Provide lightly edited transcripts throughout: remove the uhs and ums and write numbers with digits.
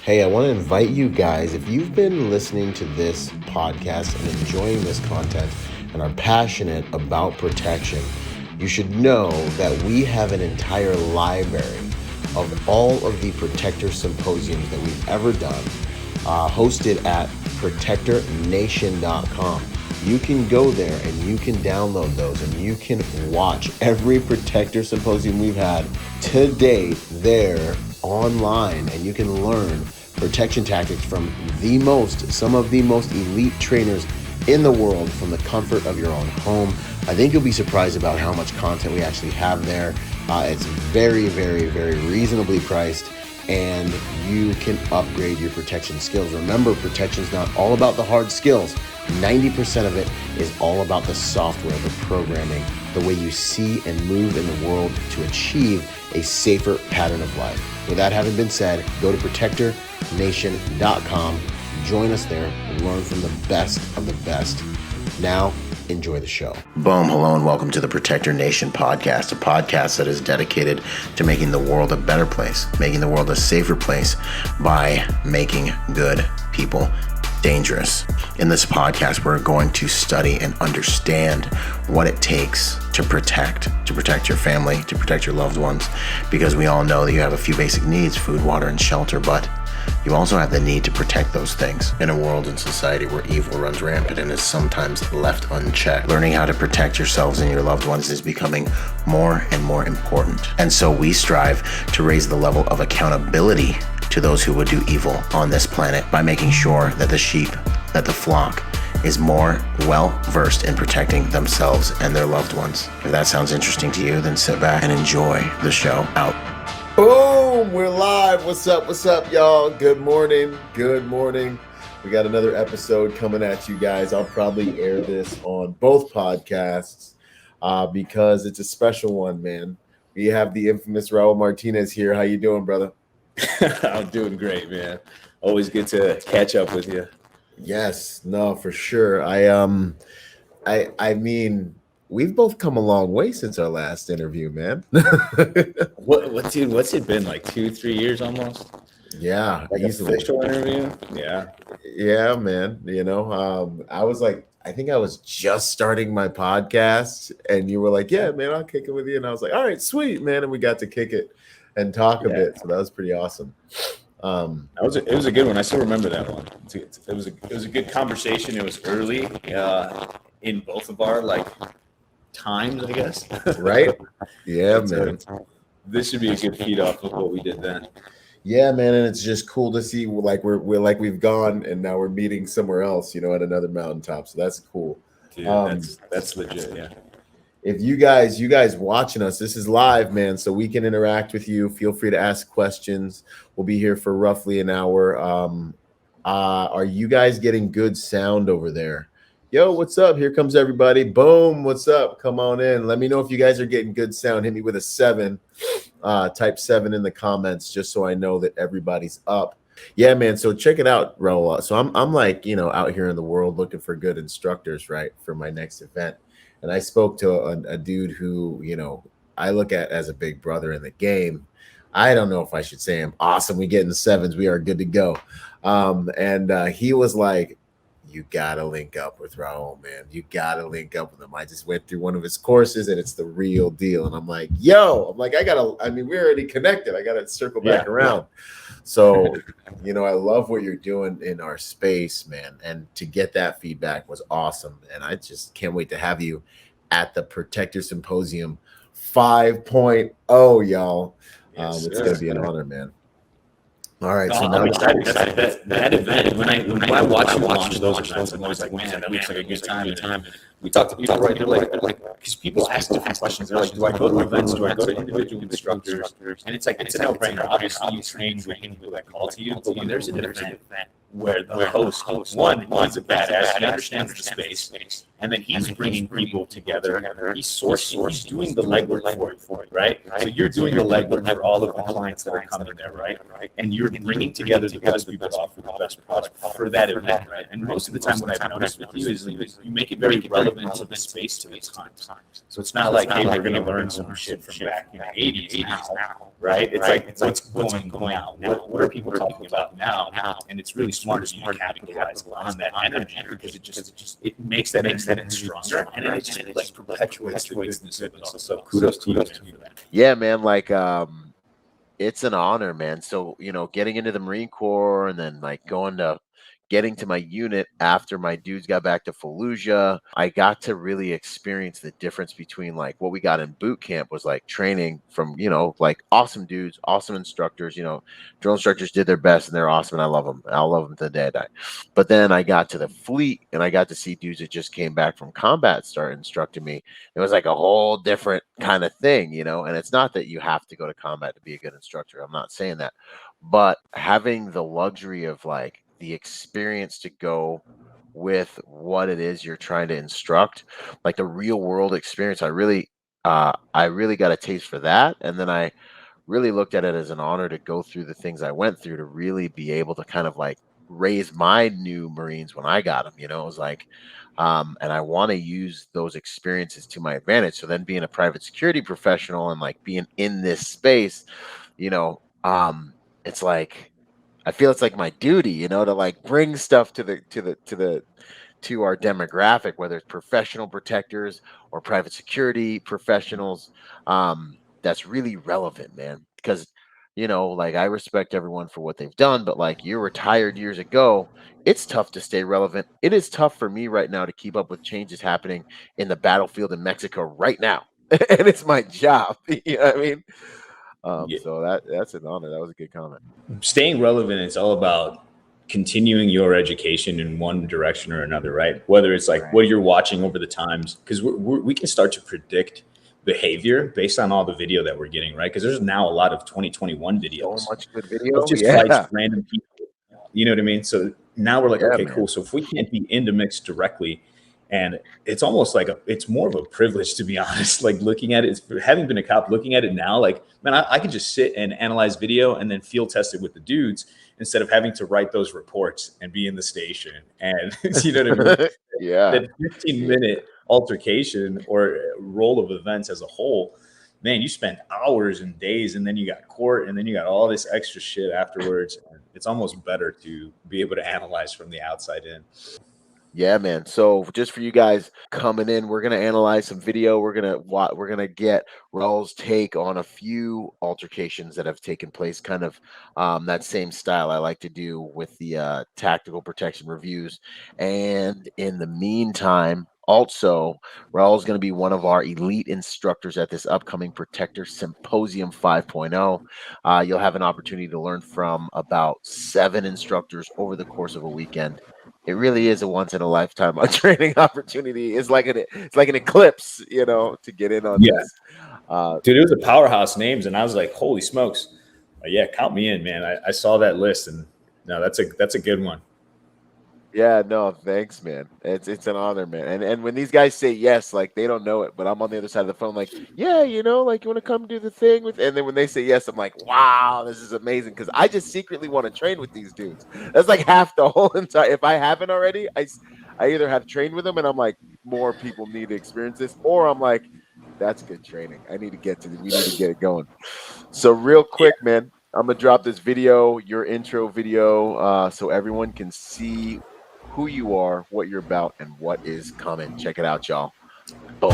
Hey, I want to invite you guys, if you've been listening to this podcast and enjoying this content and are passionate about protection, you should know that we have an entire library of all of the Protector Symposiums that we've ever done, hosted at protectornation.com. You can go there and you can download those and you can watch every Protector Symposium we've had to date there online, and you can learn protection tactics from some of the most elite trainers in the world from the comfort of your own home. I think you'll be surprised about how much content we actually have there. It's very, very, very reasonably priced, and you can upgrade your protection skills. Remember, protection is not all about the hard skills. 90% of it is all about the software, the programming, the way you see and move in the world to achieve a safer pattern of life. With that having been said, go to protectornation.com, join us there, and learn from the best of the best. Now, enjoy the show. Boom, hello, and welcome to the Protector Nation podcast, a podcast that is dedicated to making the world a better place, making the world a safer place by making good people dangerous. In this podcast, we're going to study and understand what it takes to protect your family, to protect your loved ones, because we all know that you have a few basic needs: food, water, and shelter, but you also have the need to protect those things in a world and society where evil runs rampant and is sometimes left unchecked. Learning how to protect yourselves and your loved ones is becoming more and more important. And so we strive to raise the level of accountability to those who would do evil on this planet by making sure that the sheep, that the flock, is more well-versed in protecting themselves and their loved ones. If that sounds interesting to you, then sit back and enjoy the show. Out. Boom! We're live. What's up, y'all? Good morning. We got another episode coming at you guys. I'll probably air this on both podcasts because it's a special one, man. We have the infamous Raul Martinez here. How you doing, brother? I'm doing great, man. Always good to catch up with you. Yes, no, for sure. I mean, we've both come a long way since our last interview, man. What's it been, like 2-3 years almost? Yeah, like easily. Official interview. Yeah, man. I think I was just starting my podcast, and you were like, "Yeah, man, I'll kick it with you," and I was like, "All right, sweet, man," and we got to kick it and talk a bit, so that was pretty awesome. It was a good one. I still remember that one. It was a good conversation. It was early in both of our times, I guess. Right? Yeah, man. This should be a good feed off of what we did then. Yeah, man, and it's just cool to see we've gone and now we're meeting somewhere else, at another mountaintop. So that's cool. Dude, that's legit. Yeah. If you guys watching us, this is live, man, so we can interact with you. Feel free to ask questions. We'll be here for roughly an hour. Are you guys getting good sound over there? Yo, what's up? Here comes everybody. Boom, what's up? Come on in. Let me know if you guys are getting good sound. Hit me with a 7. Type 7 in the comments just so I know that everybody's up. Yeah, man, so check it out, Raul. So I'm out here in the world looking for good instructors, right, for my next event. And I spoke to a dude who, I look at as a big brother in the game. I don't know if I should say him. Awesome. We get in the 7s. We are good to go. And he was like, "You got to link up with Raul, man. You got to link up with him. I just went through one of his courses and it's the real deal." And I'm like, we're already connected. I got to circle back around. So, I love what you're doing in our space, man. And to get that feedback was awesome. And I just can't wait to have you at the Protector Symposium 5.0, y'all. It's going to be an honor, man. All right, so I'm excited. That event, when I watch you launch those events, I'm always like, man, that looks like a good time. We talked to people, right? They're like, because people ask different questions. They're like, do I go to events? Do I go to individual instructors? And it's like, it's a no-brainer. Obviously, you train with people that call to you. But when there's an event where the host, he's a badass, he understands the space, and then he's bringing people together. He's sourcing, he's doing the legwork for it, right? So you're doing the legwork for all of the clients that are coming there, right? And you're bringing together the best people that offer the best product for that event, right? And most of the time, what I've noticed with you is you make it very relevant relevant to the space to the times. So it's not like, hey, we're going to learn some shit from back in the 80s now, right? It's like, what's going now? What are people talking about now? And it's really smart to capitalize on that energy, because it makes that energy stronger, and it just like perpetuates the business. So kudos to you for that. Yeah, man. Like, it's an honor, man. So, getting into the Marine Corps and then like getting to my unit after my dudes got back to Fallujah, I got to really experience the difference between like what we got in boot camp was like training from, like awesome dudes, awesome instructors, drill instructors did their best and they're awesome and I love them. I'll love them to the day I die. But then I got to the fleet and I got to see dudes that just came back from combat start instructing me. It was like a whole different kind of thing, and it's not that you have to go to combat to be a good instructor. I'm not saying that, but having the luxury of like the experience to go with what it is you're trying to instruct, like the real world experience, I really got a taste for that. And then I really looked at it as an honor to go through the things I went through to really be able to kind of like raise my new Marines when I got them, it was like, and I want to use those experiences to my advantage. So then being a private security professional and like being in this space, it's like, I feel it's like my duty, to like bring stuff to our demographic, whether it's professional protectors or private security professionals. That's really relevant, man. Because, like I respect everyone for what they've done, but like you're retired years ago, it's tough to stay relevant. It is tough for me right now to keep up with changes happening in the battlefield in Mexico right now. And it's my job. You know what I mean? Yeah. So that's an honor. That was a good comment. Staying relevant, it's all about continuing your education in one direction or another, right? Whether it's like what you're watching over the times, because we can start to predict behavior based on all the video that we're getting, right? Because there's now a lot of 2021 videos. So much good video. Of just fights, random people. You know what I mean? So now we're like, okay, man. Cool. So if we can't be in the mix directly, and it's almost like it's more of a privilege, to be honest, like looking at it, having been a cop, looking at it now, like, man, I could just sit and analyze video and then field test it with the dudes instead of having to write those reports and be in the station. And you know what I mean? Yeah. That 15-minute altercation or roll of events as a whole, man, you spend hours and days, and then you got court, and then you got all this extra shit afterwards. It's almost better to be able to analyze from the outside in. Yeah, man. So just for you guys coming in, we're gonna analyze some video. We're gonna get Raul's take on a few altercations that have taken place, kind of that same style I like to do with the tactical protection reviews. And in the meantime, also, Raul's going to be one of our elite instructors at this upcoming Protector Symposium 5.0. You'll have an opportunity to learn from about 7 instructors over the course of a weekend. It really is a once in a lifetime training opportunity. It's like an eclipse, to get in on this. Dude, it was a powerhouse names, and I was like, holy smokes. Yeah, count me in, man. I saw that list, and no, that's a good one. Yeah, no, thanks, man. It's an honor, man. And when these guys say yes, like they don't know it, but I'm on the other side of the phone, like, yeah, like you want to come do the thing with, and then when they say yes, I'm like, wow, this is amazing, because I just secretly want to train with these dudes. That's like half the whole entire. If I haven't already, I either have trained with them, and I'm like, more people need to experience this, or I'm like, that's good training. We need to get it going. So real quick, man, I'm gonna drop this video, your intro video, so everyone can see who you are, what you're about, and what is coming. Check it out, y'all. Boom.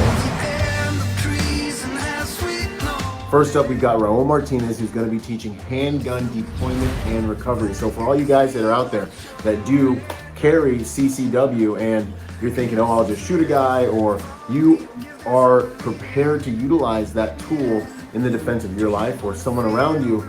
First up, we've got Raul Martinez, who's going to be teaching handgun deployment and recovery. So for all you guys that are out there that do carry CCW and you're thinking, oh, I'll just shoot a guy, or you are prepared to utilize that tool in the defense of your life or someone around you,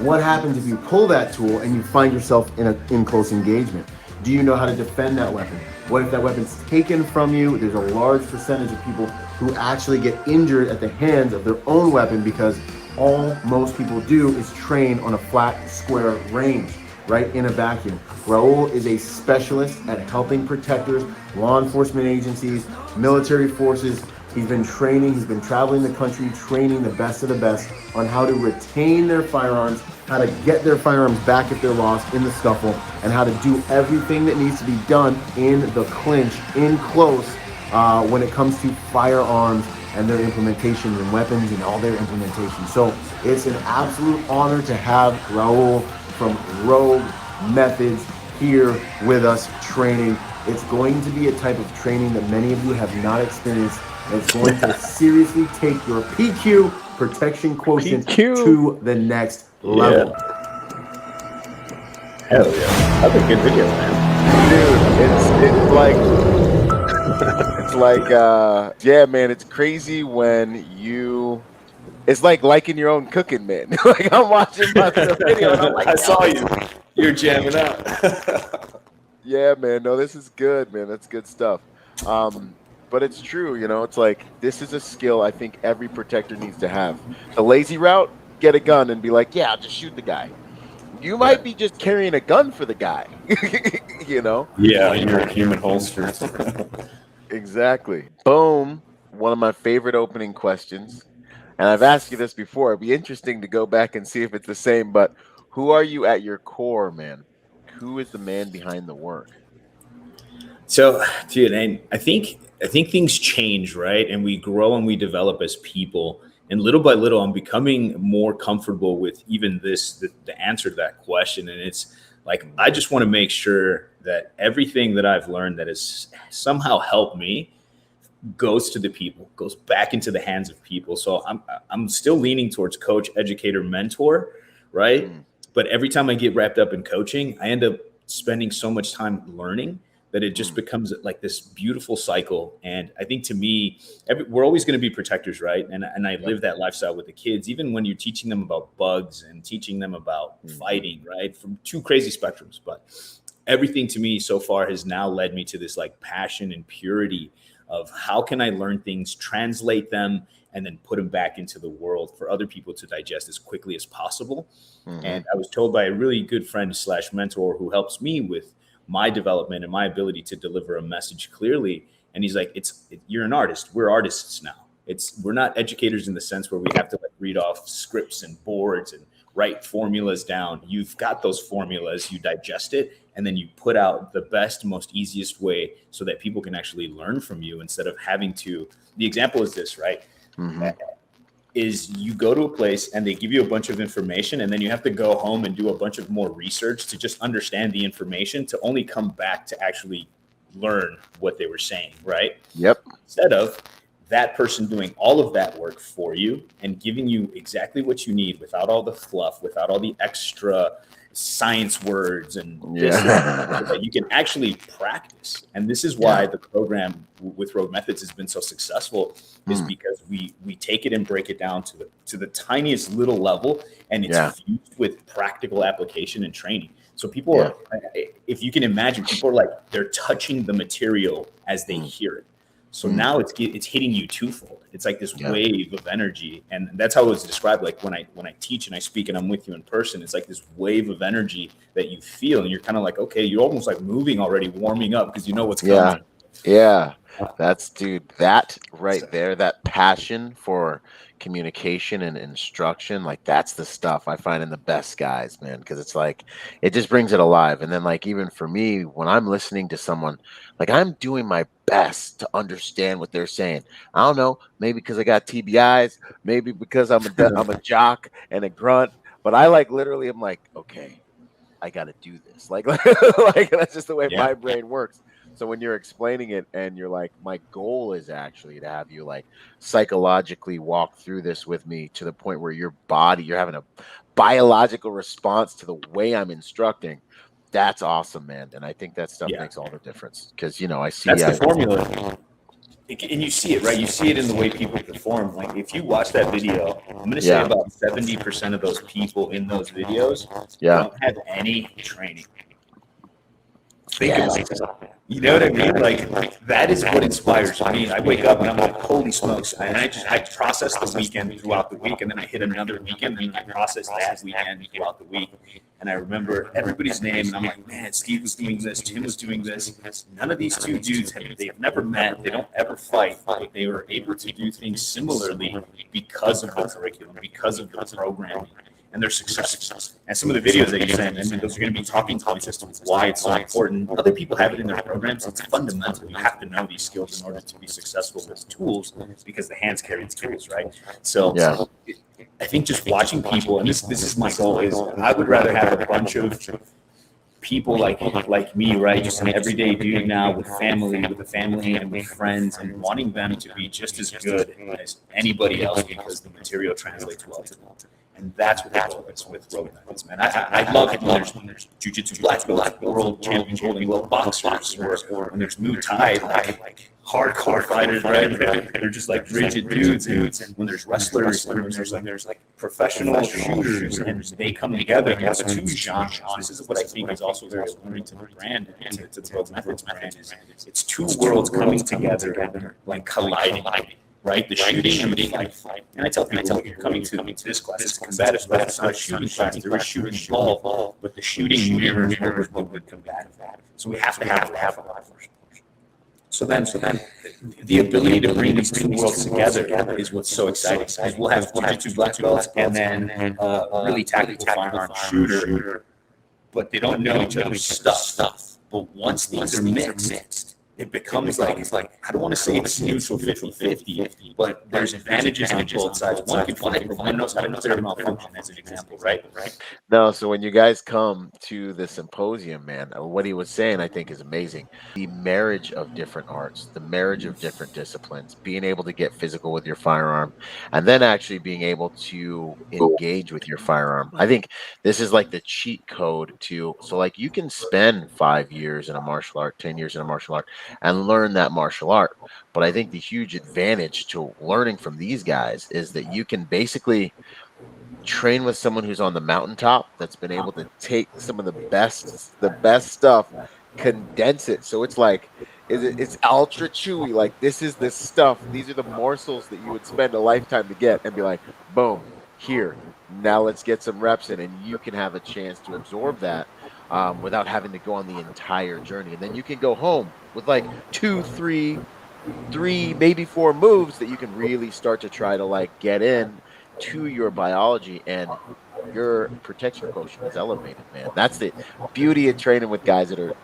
what happens if you pull that tool and you find yourself in close engagement? Do you know how to defend that weapon? What if that weapon's taken from you? There's a large percentage of people who actually get injured at the hands of their own weapon because all most people do is train on a flat, square range, right, in a vacuum. Raul is a specialist at helping protectors, law enforcement agencies, military forces. He's been traveling the country, training the best of the best on how to retain their firearms, how to get their firearms back if they're lost in the scuffle, and how to do everything that needs to be done in the clinch, in close, when it comes to firearms and their implementation and weapons and all their implementation. So it's an absolute honor to have Raul from Rogue Methods here with us training. It's going to be a type of training that many of you have not experienced. And it's going to seriously take your PQ, protection quotient, to the next level. Hell yeah. That's a good video, man. Dude, it's like it's like yeah, man, it's crazy when it's like liking your own cooking, man. Like I'm watching my video and I'm like, I saw you. You're jamming out. Yeah, man. No, this is good, man. That's good stuff. But it's true, it's like this is a skill I think every protector needs to have. The lazy route, get a gun and be like, yeah, I'll just shoot the guy. You might be just carrying a gun for the guy, Yeah, you're a human holster. Exactly. Boom. One of my favorite opening questions. And I've asked you this before. It'd be interesting to go back and see if it's the same, but who are you at your core, man? Who is the man behind the work? So, dude, and I think things change, right? And we grow and we develop as people. And little by little, I'm becoming more comfortable with even the answer to that question. And it's like, I just want to make sure that everything that I've learned that has somehow helped me goes to the people, goes back into the hands of people. So I'm still leaning towards coach, educator, mentor, right? But every time I get wrapped up in coaching, I end up spending so much time learning that it just becomes like this beautiful cycle. And I think to me, we're always going to be protectors, right? And I live that lifestyle with the kids, even when you're teaching them about bugs and teaching them about fighting, right? From two crazy spectrums. But everything to me so far has now led me to this like passion and purity of how can I learn things, translate them, and then put them back into the world for other people to digest as quickly as possible. And I was told by a really good friend / mentor who helps me with my development and my ability to deliver a message clearly. And he's like, you're an artist. We're artists now. We're not educators in the sense where we have to like read off scripts and boards and write formulas down. You've got those formulas, you digest it, and then you put out the best, most easiest way so that people can actually learn from you instead of having to. The example is this, right? Is you go to a place and they give you a bunch of information and then you have to go home and do a bunch of more research to just understand the information to only come back to actually learn what they were saying, right? Yep. Instead of that person doing all of that work for you and giving you exactly what you need without all the fluff, without all the extra science words and this so that you can actually practice. And this is why the program with Rogue Methods has been so successful is because we take it and break it down to the tiniest little level, and it's fused with practical application and training. So people are, if you can imagine, people are like, they're touching the material as they hear it. So now it's hitting you twofold. It's like this wave of energy. And that's how it was described. Like when I teach and I speak and I'm with you in person, it's like this wave of energy that you feel. And you're kind of like, okay, you're almost like moving already, warming up because you know what's coming. Yeah. That's, dude, that right there, that passion for communication and instruction, like that's the stuff I find in the best guys, man, because it's like it just brings it alive. And then like even for me, when I'm listening to someone, like I'm doing my best to understand what they're saying. I don't know, maybe because I got TBIs, maybe because I'm a jock and a grunt, but I like literally am like, okay, I got to do this. Like that's just the way my brain works. So when you're explaining it and you're like, my goal is actually to have you like psychologically walk through this with me to the point where your body, you're having a biological response to the way I'm instructing. That's awesome, man. And I think that stuff makes all the difference because, I see that's the formula. And you see it, right? You see it in the way people perform. Like if you watch that video, I'm going to say about 70% of those people in those videos don't have any training. Think about it. You know what I mean? Like that is what inspires me. I wake up and I'm like, holy smokes. And I process the weekend throughout the week. And then I hit another weekend and I process that weekend throughout the week. And I remember everybody's name. And I'm like, man, Steve was doing this. Tim was doing this. None of these two dudes, they've never met. They don't ever fight. But they were able to do things similarly because of the curriculum, because of the programming. and they're successful. And some of the videos that you send, and those are going to be talking points as to why it's so important. Other people have it in their programs. It's fundamental. You have to know these skills in order to be successful with tools, because the hands carry the tools, right? So I think just watching people, and this is my goal, is I would rather have a bunch of people like me, right? Just an everyday dude now with a family and with friends, and wanting them to be just as good as anybody else, because the material translates well to them. And that's what the goal is with road events, man. I love it when there's jiu-jitsu black belts, world champions, holding world boxers, or when there's Muay Thai, like hardcore fighters, right? They're just like rigid dudes. And when there's wrestlers, and there's like professional shooters, and they come together, and that's two genres. This is what I think is also very alluring to the brand, and to the World Methods brand, is it's two worlds coming together and like colliding. Right, the shooting and the fight. And I tell people, you're coming to this class, it's combative, but it's not a shooting class. There is shooting involved, but the shooting mirrors what would combative. So we have to have a lot of force. So then, the ability to bring these two worlds together is what's so exciting. Because we'll have jiu-jitsu black belts, and then a really tactical firearm shooter, but they don't know each other's stuff. But once these are mixed, it becomes like I don't want to say it's neutral 50-50, but there's advantages on both sides. One can fight, but one knows how to clear malfunction, as an example, right? No, so when you guys come to the symposium, man, what he was saying, I think, is amazing. The marriage of different arts, the marriage of different disciplines, being able to get physical with your firearm, and then actually being able to engage with your firearm. I think this is like the cheat code to, so like you can spend 5 years in a martial art, 10 years in a martial art, and learn that martial art. But I think the huge advantage to learning from these guys is that you can basically train with someone who's on the mountaintop, that's been able to take some of the best stuff, condense it. So it's like, it's ultra chewy. Like, this is the stuff. These are the morsels that you would spend a lifetime to get, and be like, boom, here. Now let's get some reps in, and you can have a chance to absorb that without having to go on the entire journey. And then you can go home with like 2, 3, maybe 4 moves that you can really start to try to like get in to your biology, and your protection quotient is elevated, man. That's the beauty of training with guys that are,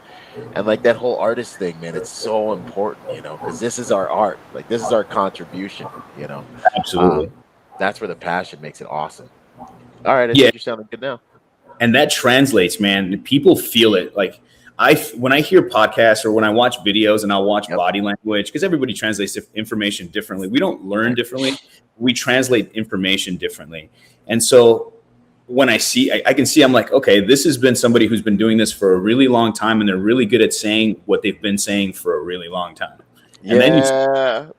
and like that whole artist thing, man, it's so important, because this is our art. Like, this is our contribution, Absolutely. That's where the passion makes it awesome. All right, I think you're sounding good now. And that translates, man. People feel it. Like, when I hear podcasts or when I watch videos, and I'll watch body language, because everybody translates information differently. We don't learn differently. We translate information differently. And so when I can see, I'm like, okay, this has been somebody who's been doing this for a really long time, and they're really good at saying what they've been saying for a really long time. And then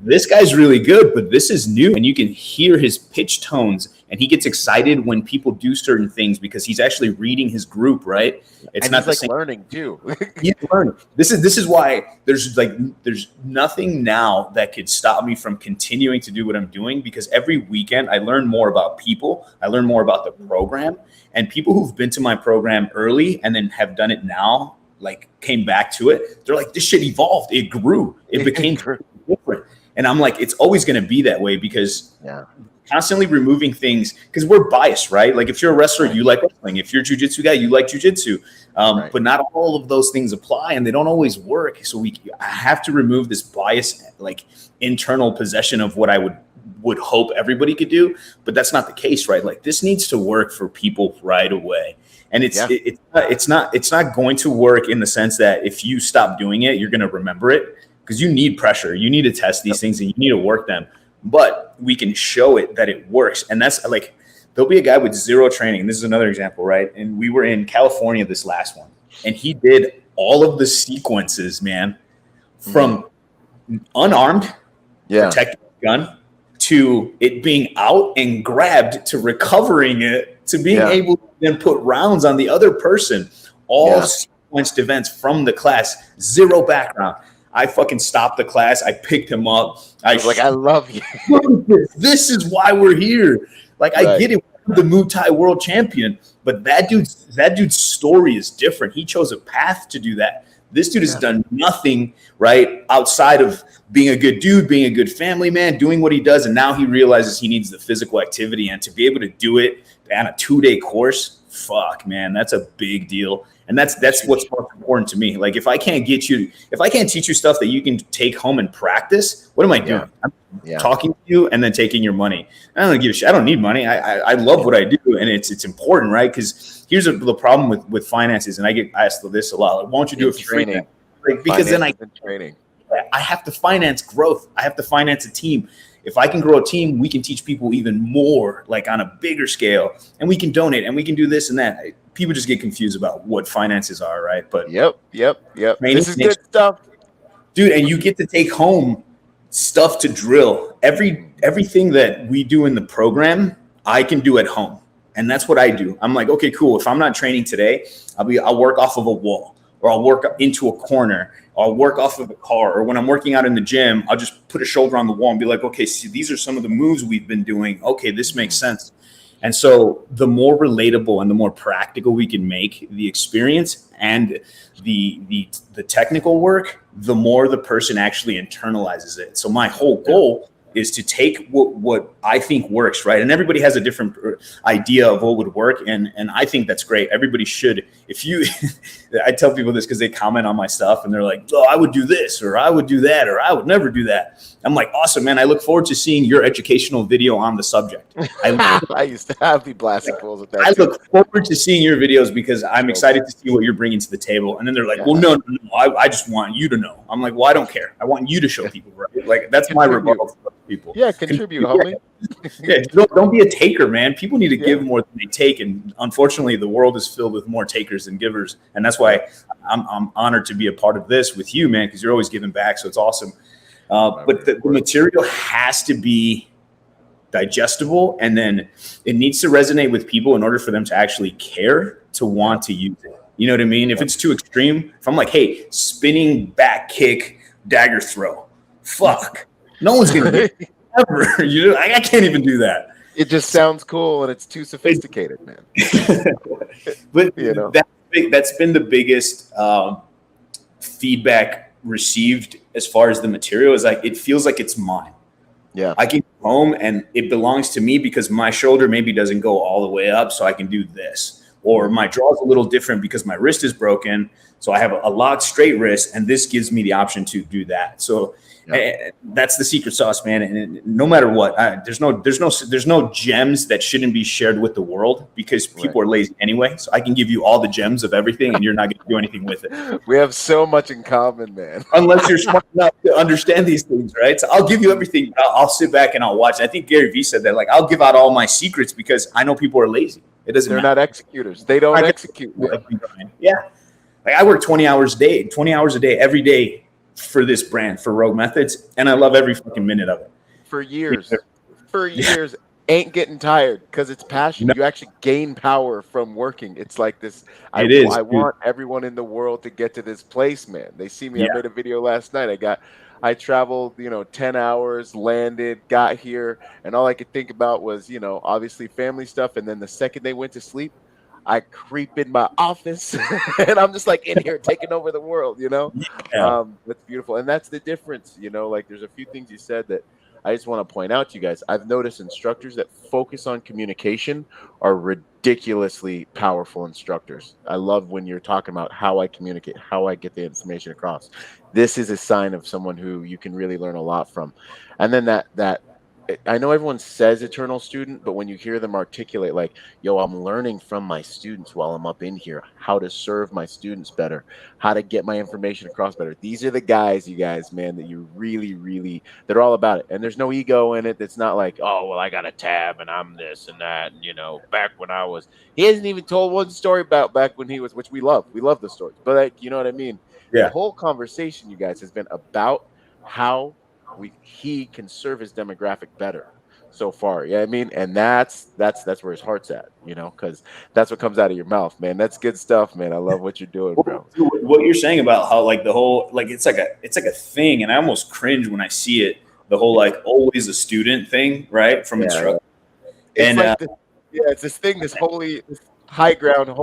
this guy's really good, but this is new. And you can hear his pitch tones, and he gets excited when people do certain things, because he's actually reading his group, right? It's not like learning too. He's learning. This is why there's nothing now that could stop me from continuing to do what I'm doing, because every weekend I learn more about people. I learn more about the program, and people who've been to my program early and then have done it now, like, came back to it. They're like, this shit evolved. It grew. It became different. And I'm like, it's always going to be that way, because constantly removing things, because we're biased, right? Like, if you're a wrestler, you like wrestling. If you're a jiu-jitsu guy, you like jiu-jitsu. But not all of those things apply, and they don't always work. So I have to remove this bias, like internal possession of what I would hope everybody could do. But that's not the case, right? Like, this needs to work for people right away. And it's not going to work in the sense that if you stop doing it, you're going to remember it, because you need pressure. You need to test these things, and you need to work them. But we can show it that it works. And that's like, there'll be a guy with zero training. This is another example, right? And we were in California this last one, and he did all of the sequences, man, from unarmed, protecting the gun, to it being out and grabbed, to recovering it, to being able to then put rounds on the other person. All sequenced events from the class, zero background. I fucking stopped the class. I picked him up. I love you. This is why we're here. Like, I get it. We're the Muay Thai world champion, but that dude's story is different. He chose a path to do that. This dude has done nothing, right, outside of being a good dude, being a good family man, doing what he does. And now he realizes he needs the physical activity, and to be able to do it on a 2-day course, fuck, man, that's a big deal. And that's what's most important to me. Like, if I can't teach you stuff that you can take home and practice, what am I doing? I'm talking to you and then taking your money. I don't give a shit. I don't need money. I love what I do, and it's important, right? Because here's the problem with finances, and I get asked this a lot. Like, why don't you do it for free? Like, because then I have to finance growth. I have to finance a team. If I can grow a team, we can teach people even more, like on a bigger scale, and we can donate and we can do this and that. People just get confused about what finances are, right? But yep. This is good stuff, dude. And you get to take home stuff to drill. Everything that we do in the program, I can do at home, and that's what I do. I'm like, okay, cool. If I'm not training today, I'll work off of a wall, or I'll work into a corner. I'll work off of a car, or when I'm working out in the gym, I'll just put a shoulder on the wall and be like, okay, see, these are some of the moves we've been doing. Okay, this makes sense. And so the more relatable and the more practical we can make the experience and the technical work, the more the person actually internalizes it. So my whole goal is to take what I think works, right? And everybody has a different idea of what would work. And I think that's great. Everybody should. I tell people this because they comment on my stuff and they're like, oh, I would do this, or I would do that, or I would never do that. I'm like, awesome, man. I look forward to seeing your educational video on the subject. I used to have the blasting fools with that. I look forward to seeing your videos because I'm excited to see what you're bringing to the table. And then they're like, well, no, I just want you to know. I'm like, well, I don't care. I want you to show people, right? Like, that's my rebuttal to people. Yeah, contribute, homie. Yeah, don't be a taker, man. People need to give more than they take, and unfortunately, the world is filled with more takers than givers, and that's why I'm honored to be a part of this with you, man, because you're always giving back, so it's awesome. But the material has to be digestible, and then it needs to resonate with people in order for them to actually care to want to use it. You know what I mean? If it's too extreme, if I'm like, hey, spinning back kick, dagger throw, fuck, no one's gonna do it. Ever. I can't even do that. It just sounds cool and it's too sophisticated, man. But that's been the biggest feedback received as far as the material is like, it feels like it's mine. Yeah. I can go home and it belongs to me because my shoulder maybe doesn't go all the way up, so I can do this. Or my draw is a little different because my wrist is broken, so I have a locked straight wrist, and this gives me the option to do that. So that's the secret sauce, man. And no matter what, there's no gems that shouldn't be shared with the world because people are lazy anyway. So I can give you all the gems of everything, and you're not going to do anything with it. We have so much in common, man. Unless you're smart enough to understand these things, right? So I'll give you everything. I'll sit back and I'll watch. I think Gary Vee said that. Like, I'll give out all my secrets because I know people are lazy. It doesn't matter. They're not executors. They don't execute. Yeah. Like, I work 20 hours a day, every day for this brand, for Rogue Methods, and I love every fucking minute of it. For years. Ain't getting tired because it's passion. You actually gain power from working. It's like this. I want everyone in the world to get to this place, man. They see me. I made a video last night. I traveled, 10 hours, landed, got here, and all I could think about was, obviously family stuff. And then the second they went to sleep, I creep in my office and I'm just like in here taking over the world, That's beautiful. And that's the difference, like there's a few things you said that I just want to point out to you guys. I've noticed instructors that focus on communication are ridiculously powerful instructors. I love when you're talking about how I communicate, how I get the information across. This is a sign of someone who you can really learn a lot from. And then that I know everyone says eternal student, but when you hear them articulate like, yo, I'm learning from my students while I'm up in here, how to serve my students better, how to get my information across better. These are the guys, you guys, man, that you really, they're all about it. And there's no ego in it. It's not like, oh, well, I got a tab and I'm this and that. And, back when he hasn't even told one story about back when he was, which we love. We love the stories. But like, you know what I mean? Yeah. The whole conversation, you guys, has been about how he can serve his demographic better so far. Yeah, I mean, and that's where his heart's at, because that's what comes out of your mouth, man. That's good stuff, man. I love what you're doing, bro. What you're saying about how like the whole like it's like a thing, and I almost cringe when I see it. The whole like always a student thing, right? From instructor. And like it's this thing, holy high ground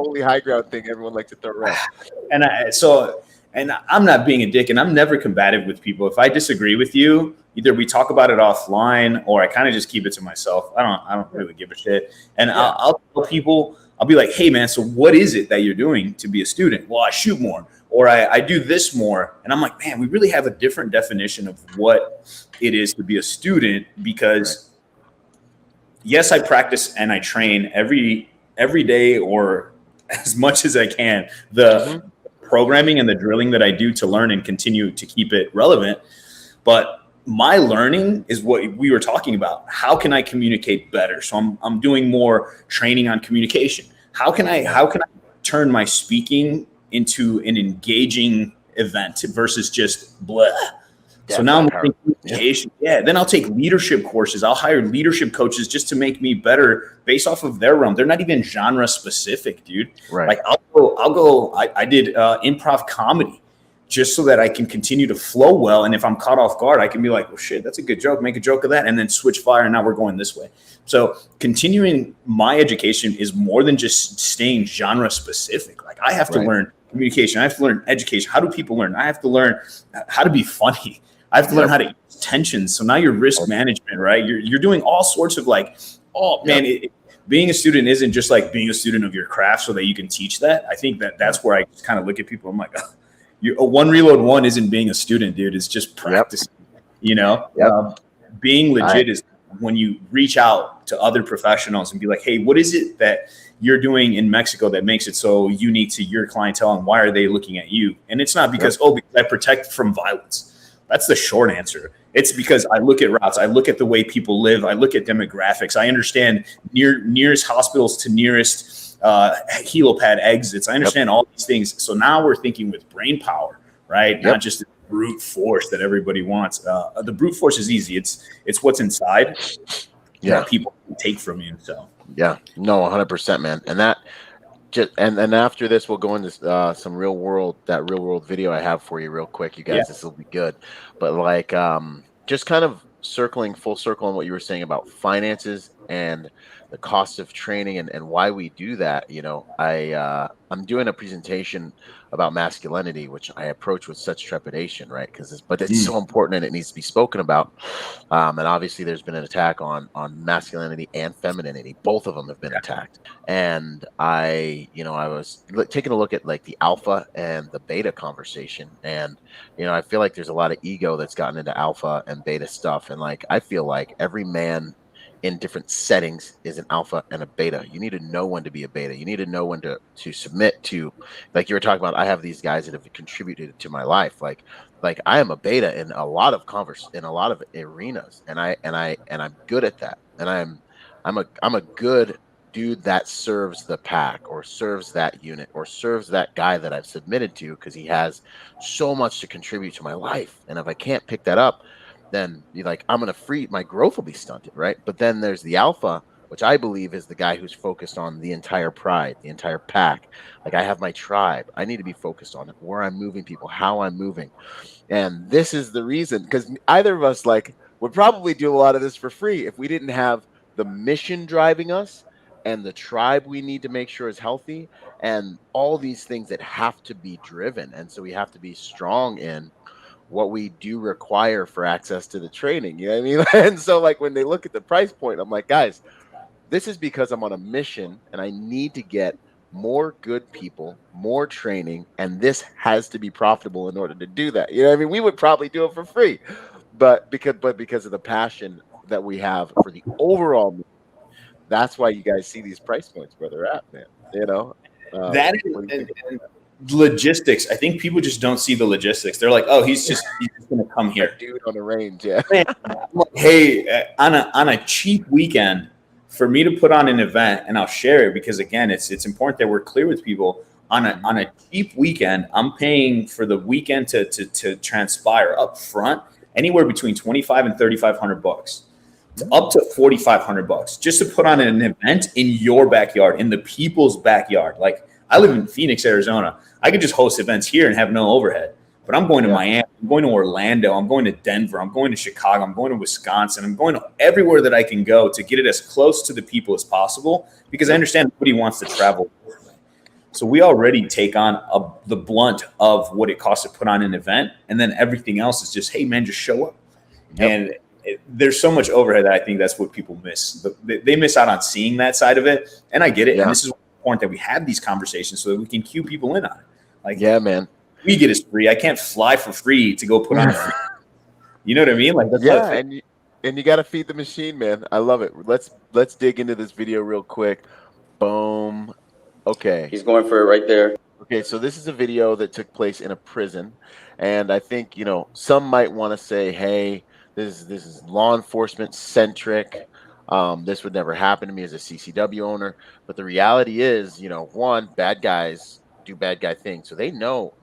thing everyone likes to throw around. And so and I'm not being a dick, and I'm never combative with people. If I disagree with you, either we talk about it offline, or I kind of just keep it to myself. I don't really give a shit. And I'll tell people, I'll be like, hey man, so what is it that you're doing to be a student? Well, I shoot more, or I do this more. And I'm like, man, we really have a different definition of what it is to be a student, because yes, I practice and I train every day, or as much as I can, the programming and the drilling that I do to learn and continue to keep it relevant. But my learning is what we were talking about. How can I communicate better? So I'm doing more training on communication. How can I turn my speaking into an engaging event versus just blah? So now I'm taking communication. Then I'll take leadership courses. I'll hire leadership coaches just to make me better based off of their realm. They're not even genre specific, dude. Right. Like I'll go. I did improv comedy just so that I can continue to flow well. And if I'm caught off guard, I can be like, "Oh shit, that's a good joke. Make a joke of that," and then switch fire. And now we're going this way. So continuing my education is more than just staying genre specific. Like I have to learn communication. I have to learn education. How do people learn? I have to learn how to be funny. I have to learn how to use tensions. So now you're risk management, right? You're doing all sorts of like, being a student isn't just like being a student of your craft so that you can teach that. I think that's where I just kind of look at people. I'm like, a one reload one isn't being a student, dude. It's just practicing, being legit is when you reach out to other professionals and be like, hey, what is it that you're doing in Mexico that makes it so unique to your clientele, and why are they looking at you? And it's not because, because I protect from violence. That's the short answer. It's because I look at routes. I look at the way people live. I look at demographics. I understand nearest hospitals to nearest helipad exits. I understand all these things. So now we're thinking with brain power, right? Not just brute force that everybody wants. The brute force is easy. It's what's inside that people can take from you. So no, 100%, man. And that and after this, we'll go into some real world video I have for you real quick. You guys, this will be good. But like, just kind of full circle on what you were saying about finances and the cost of training and why we do that. I'm doing a presentation about masculinity, which I approach with such trepidation, right? But it's so important and it needs to be spoken about. And obviously there's been an attack on masculinity and femininity. Both of them have been attacked. And I was taking a look at like the alpha and the beta conversation. And, I feel like there's a lot of ego that's gotten into alpha and beta stuff. And like, I feel like every man in different settings is an alpha and a beta. You need to know when to be a beta. You need to know when to submit to, like you were talking about. I have these guys that have contributed to my life. Like I am a beta in a lot of in a lot of arenas, and I'm good at that. And I'm a good dude that serves the pack or serves that unit or serves that guy that I've submitted to, because he has so much to contribute to my life. And if I can't pick that up, then I'm going to my growth will be stunted, right? But then there's the alpha, which I believe is the guy who's focused on the entire pride, the entire pack. Like I have my tribe. I need to be focused on where I'm moving people, how I'm moving. And this is the reason, because either of us would probably do a lot of this for free if we didn't have the mission driving us and the tribe we need to make sure is healthy and all these things that have to be driven. And so we have to be strong in what we do require for access to the training, you know what I mean? And so when they look at the price point, I'm like, guys, this is because I'm on a mission and I need to get more good people, more training, and this has to be profitable in order to do that. You know what I mean? We would probably do it for free, but because of the passion that we have for the overall, that's why you guys see these price points where they're at, man. That is logistics. I think people just don't see the logistics. They're like, oh, he's just going to come here. Dude on the range, yeah. Man, hey, on a cheap weekend, for me to put on an event, and I'll share it because again, it's important that we're clear with people. On a cheap weekend, I'm paying for the weekend to transpire up front anywhere between $2,500 and $3,500. Up to $4,500 just to put on an event in your backyard, in the people's backyard. Like I live in Phoenix, Arizona. I could just host events here and have no overhead. But I'm going to Miami. I'm going to Orlando. I'm going to Denver. I'm going to Chicago. I'm going to Wisconsin. I'm going to everywhere that I can go to get it as close to the people as possible because I understand nobody wants to travel. So we already take on the blunt of what it costs to put on an event. And then everything else is just, hey, man, just show up. Yep. And there's so much overhead that I think that's what people miss. They miss out on seeing that side of it. And I get it. Yeah. And this is important that we have these conversations so that we can cue people in on it. Like, yeah, man, we get is free. I can't fly for free to go put on a free. You know what I mean? Like, that's and you got to feed the machine, man. I love it. Let's dig into this video real quick. Boom. Okay. He's going for it right there. Okay, so this is a video that took place in a prison, and I think, you know, some might want to say, hey, this is law enforcement centric. This would never happen to me as a CCW owner. But the reality is, you know, one, bad guys do bad guy things. So they know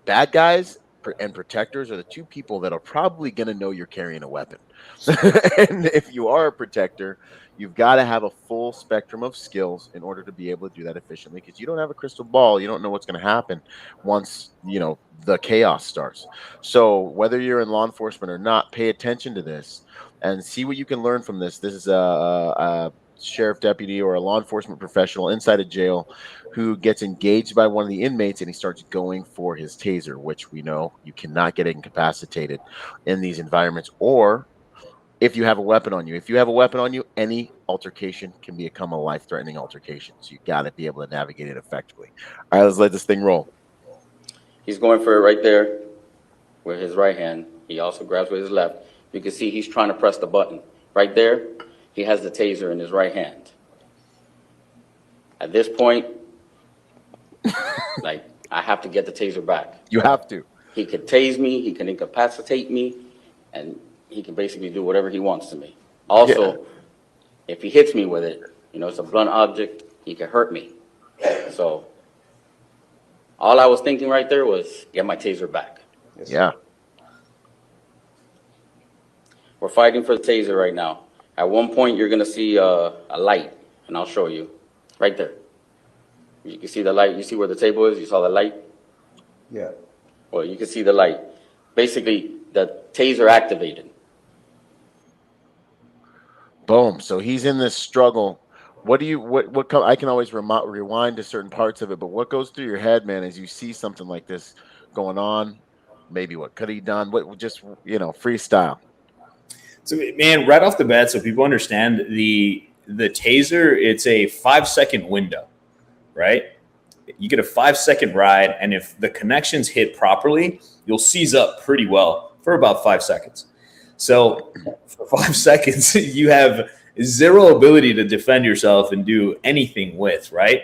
bad guys and protectors are the two people that are probably going to know you're carrying a weapon. And if you are a protector, you've got to have a full spectrum of skills in order to be able to do that efficiently, because you don't have a crystal ball. You don't know what's going to happen once, you know, the chaos starts. So whether you're in law enforcement or not, pay attention to this and see what you can learn from this. This is a sheriff deputy or a law enforcement professional inside a jail who gets engaged by one of the inmates, and he starts going for his taser, which we know you cannot get incapacitated in these environments, or if you have a weapon on you. If you have a weapon on you, any altercation can become a life-threatening altercation. So you got to be able to navigate it effectively. All right, let's let this thing roll. He's going for it right there with his right hand. He also grabs with his left. You can see he's trying to press the button. Right there, he has the taser in his right hand. At this point, like, I have to get the taser back. You have to. He could tase me, he can incapacitate me, and he can basically do whatever he wants to me. Also, if he hits me with it, you know, it's a blunt object, he can hurt me. So all I was thinking right there was get my taser back. Yeah. We're fighting for the taser right now. At one point, you're going to see a light, and I'll show you. Right there. You can see the light. You see where the table is? You saw the light? Yeah. Well, you can see the light. Basically, the taser activated. Boom. So he's in this struggle. What I can always rewind to certain parts of it, but what goes through your head, man, as you see something like this going on? Maybe what could he done? What, just, you know, freestyle. So, man, right off the bat, so people understand the taser, it's a 5-second window, right? You get a 5-second ride, and if the connections hit properly, you'll seize up pretty well for about 5 seconds. So for 5 seconds, you have zero ability to defend yourself and do anything with, right?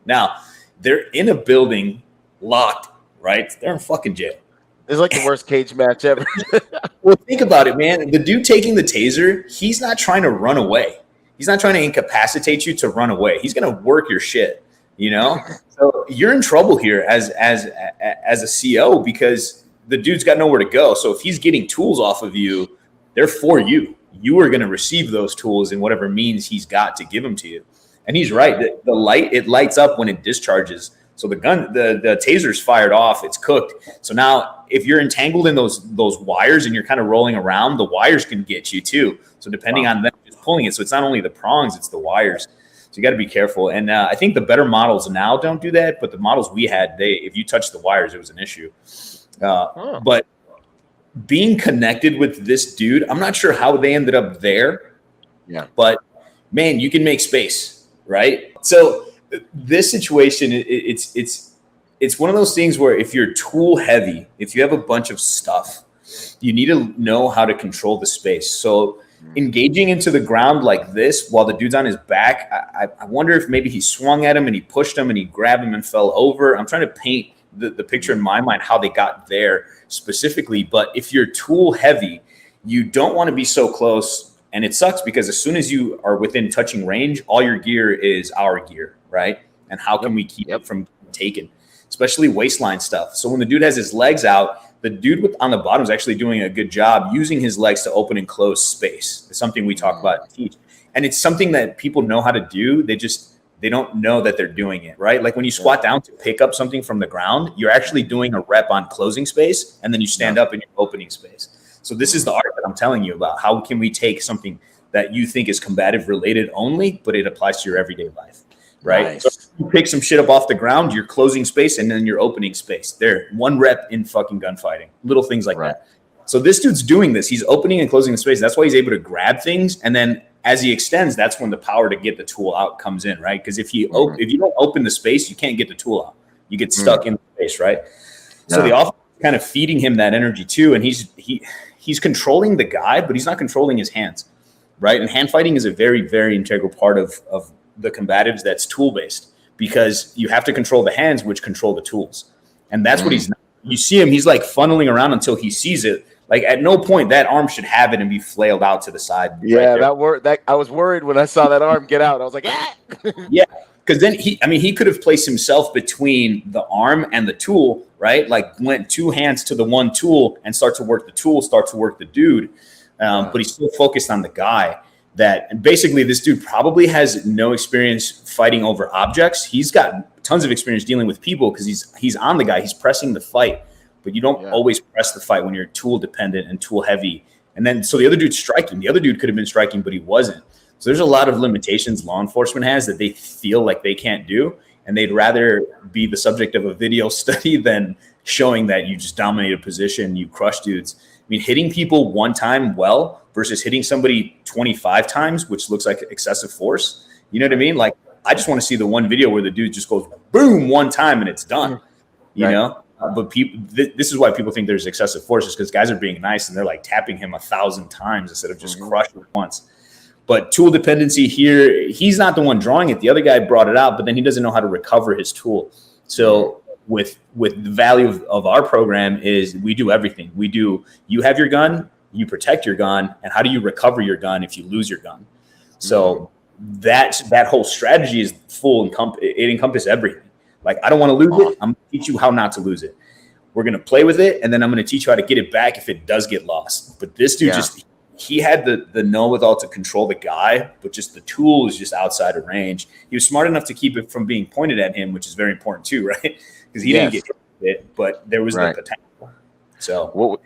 Now, they're in a building locked, right? They're in fucking jail. It's like the worst cage match ever. Well, think about it, man. The dude taking the taser, he's not trying to run away. He's not trying to incapacitate you to run away. He's going to work your shit, you know? So you're in trouble here as a CO because the dude's got nowhere to go. So if he's getting tools off of you, they're for you. You are going to receive those tools in whatever means he's got to give them to you. And he's right. The light, it lights up when it discharges. So the gun, the taser's fired off. It's cooked. So now if you're entangled in those wires and you're kind of rolling around, the wires can get you too. So depending on them just pulling it. So it's not only the prongs, it's the wires. So you got to be careful. And I think the better models now don't do that. But the models we had, if you touched the wires, it was an issue. But being connected with this dude, I'm not sure how they ended up there. Yeah. But man, you can make space, right? So this situation, it's one of those things where if you're tool heavy, if you have a bunch of stuff, you need to know how to control the space. So engaging into the ground like this while the dude's on his back, I wonder if maybe he swung at him and he pushed him and he grabbed him and fell over. I'm trying to paint the picture in my mind how they got there specifically. But if you're tool heavy, you don't want to be so close. And it sucks because as soon as you are within touching range, all your gear is our gear, right? And how can we keep it from taken, especially waistline stuff? So when the dude has his legs out, the dude on the bottom is actually doing a good job using his legs to open and close space. It's something we talk about and teach. And it's something that people know how to do. They don't know that they're doing it, right? Like when you squat down to pick up something from the ground, you're actually doing a rep on closing space, and then you stand up in your opening space. So this is the art that I'm telling you about. How can we take something that you think is combative related only, but it applies to your everyday life? right? Nice. So you pick some shit up off the ground, you're closing space, and then you're opening space. There, 1 rep in fucking gunfighting. Little things like that. So this dude's doing this. He's opening and closing the space. That's why he's able to grab things. And then as he extends, that's when the power to get the tool out comes in, right? Because if you don't open the space, you can't get the tool out. You get stuck in the space, right? So the offense is kind of feeding him that energy too. And he's controlling the guy, but he's not controlling his hands, right? And hand fighting is a very, very integral part of the combatives that's tool-based, because you have to control the hands, which control the tools. And that's what you see him, he's like funneling around until he sees it. Like at no point that arm should have it and be flailed out to the side. Yeah, that I was worried when I saw that arm get out. I was like, ah! Yeah, because then he could have placed himself between the arm and the tool, right? Like went 2 hands to the one tool and start to work the tool, start to work the dude. But he's still focused on the guy. And basically this dude probably has no experience fighting over objects. He's got tons of experience dealing with people because he's on the guy. He's pressing the fight. But you don't always press the fight when you're tool dependent and tool heavy. And then, so the other dude's striking. The other dude could have been striking, but he wasn't. So there's a lot of limitations law enforcement has that they feel like they can't do. And they'd rather be the subject of a video study than showing that you just dominate a position, you crush dudes. I mean, hitting people 1 time well versus hitting somebody 25 times, which looks like excessive force. You know what I mean? Like, I just want to see the one video where the dude just goes boom 1 time and it's done, you know? But people, this is why people think there's excessive force, is because guys are being nice and they're like tapping him 1,000 times instead of just crushing it once. But tool dependency here, he's not the one drawing it. The other guy brought it out, but then he doesn't know how to recover his tool. So with the value of our program is we do everything. You have your gun, you protect your gun, and how do you recover your gun if you lose your gun? So that whole strategy is it encompasses everything. Like, I don't want to lose it. I'm going to teach you how not to lose it. We're going to play with it, and then I'm going to teach you how to get it back if it does get lost. But this dude he had the know-withal to control the guy, but just the tool is just outside of range. He was smart enough to keep it from being pointed at him, which is very important too, right? Because he didn't get hit with it, but there was the potential. So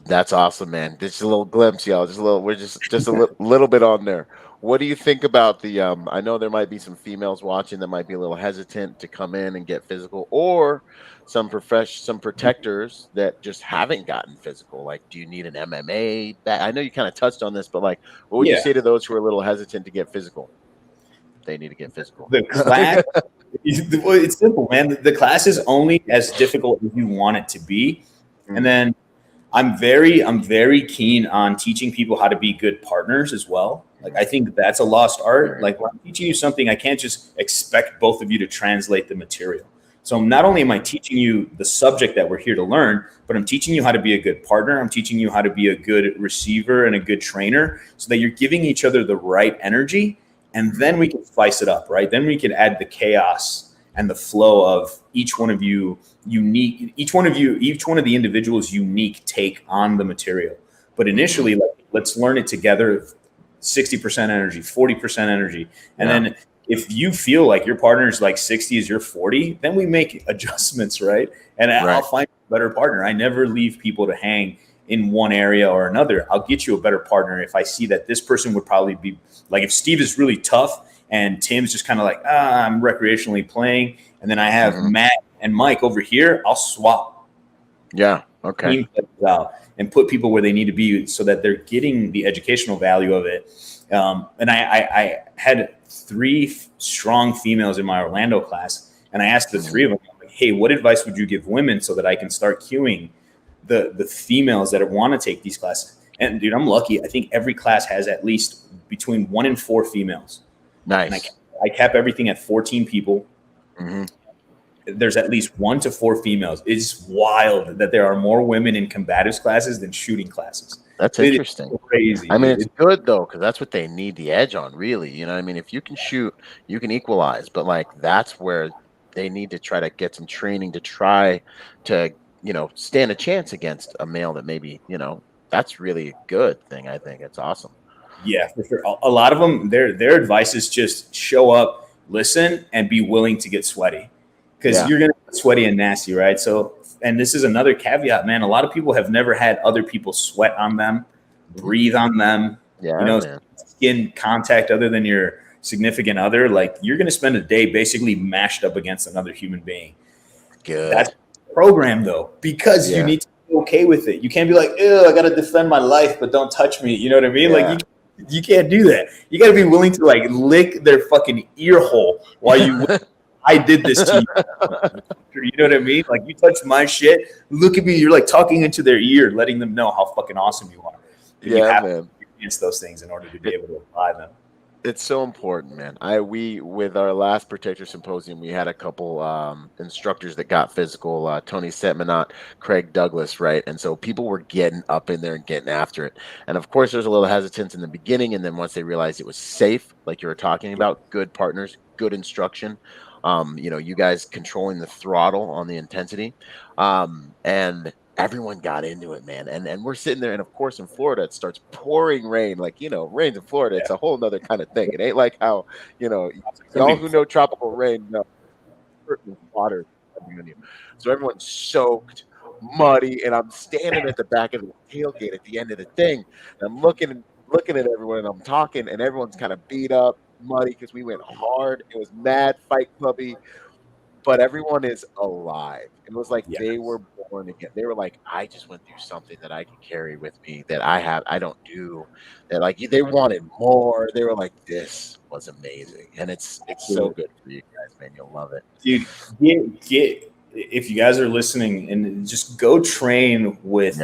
that's awesome, man. Just a little glimpse, y'all. We're just a little bit on there. What do you think about the I know there might be some females watching that might be a little hesitant to come in and get physical, or some protectors that just haven't gotten physical. Like, do you need an MMA? I know you kind of touched on this, but like, what would you say to those who are a little hesitant to get physical? They need to get physical. The class, it's simple, man. The class is only as difficult as you want it to be. And then I'm very keen on teaching people how to be good partners as well. Like, I think that's a lost art. Like, when I'm teaching you something, I can't just expect both of you to translate the material. So not only am I teaching you the subject that we're here to learn, but I'm teaching you how to be a good partner. I'm teaching you how to be a good receiver and a good trainer, so that you're giving each other the right energy. And then we can spice it up, right? Then we can add the chaos and the flow of each one of the individuals' unique take on the material. But initially, like, let's learn it together. 60% energy, 40% energy. And then if you feel like your partner is like 60 is your 40, then we make adjustments, right? And I'll find a better partner. I never leave people to hang in one area or another. I'll get you a better partner if I see that this person would probably be like, if Steve is really tough and Tim's just kind of like, I'm recreationally playing. And then I have Matt and Mike over here, I'll swap. Yeah. Okay. And put people where they need to be so that they're getting the educational value of it. And I had 3 strong females in my Orlando class, and I asked the 3 of them, like, hey, what advice would you give women so that I can start cueing the females that want to take these classes? And dude, I'm lucky. I think every class has at least between 1 and 4 females. Nice. And I cap everything at 14 people. There's at least 1 to 4 females. It's wild that there are more women in combatives classes than shooting classes. That's interesting. Crazy. I mean, it's good though, because that's what they need the edge on, really. You know what I mean? If you can shoot, you can equalize. But like, that's where they need to try to get some training to try to, stand a chance against a male that maybe, that's really a good thing. I think it's awesome. Yeah, for sure. A lot of them, their advice is just show up, listen, and be willing to get sweaty. Because you're going to get sweaty and nasty, right? So, and this is another caveat, man. A lot of people have never had other people sweat on them, breathe on them, skin contact other than your significant other, like you're going to spend a day basically mashed up against another human being. Good. That's the program though, because you need to be okay with it. You can't be like, ew, I got to defend my life, but don't touch me. You know what I mean? Like you can't do that. You got to be willing to like lick their fucking ear hole while you, I did this to you. You know what I mean? Like you touch my shit, look at me. You're like talking into their ear, letting them know how fucking awesome you are. And you have to experience those things in order to be able to apply them. It's so important, man. We with our last Protector Symposium, we had a couple instructors that got physical, Tony Setmanot, Craig Douglas, right? And so people were getting up in there and getting after it. And of course, there's a little hesitance in the beginning, and then once they realized it was safe, like you were talking about, good partners, good instruction, you guys controlling the throttle on the intensity, and everyone got into it, man. And we're sitting there, and of course in Florida it starts pouring rain. Like, rain's in Florida, it's a whole nother kind of thing. It ain't like how, y'all who know tropical rain know water. So everyone's soaked, muddy, and I'm standing at the back of the tailgate at the end of the thing, and I'm looking at everyone, and I'm talking, and everyone's kind of beat up, muddy, because we went hard. It was mad Fight Clubby. But everyone is alive. It was like they were born again. They were like, I just went through something that I can carry with me that I don't do. That like they wanted more. They were like, this was amazing. And it's so good for you guys, man. You'll love it. Dude, get if you guys are listening, and just go train with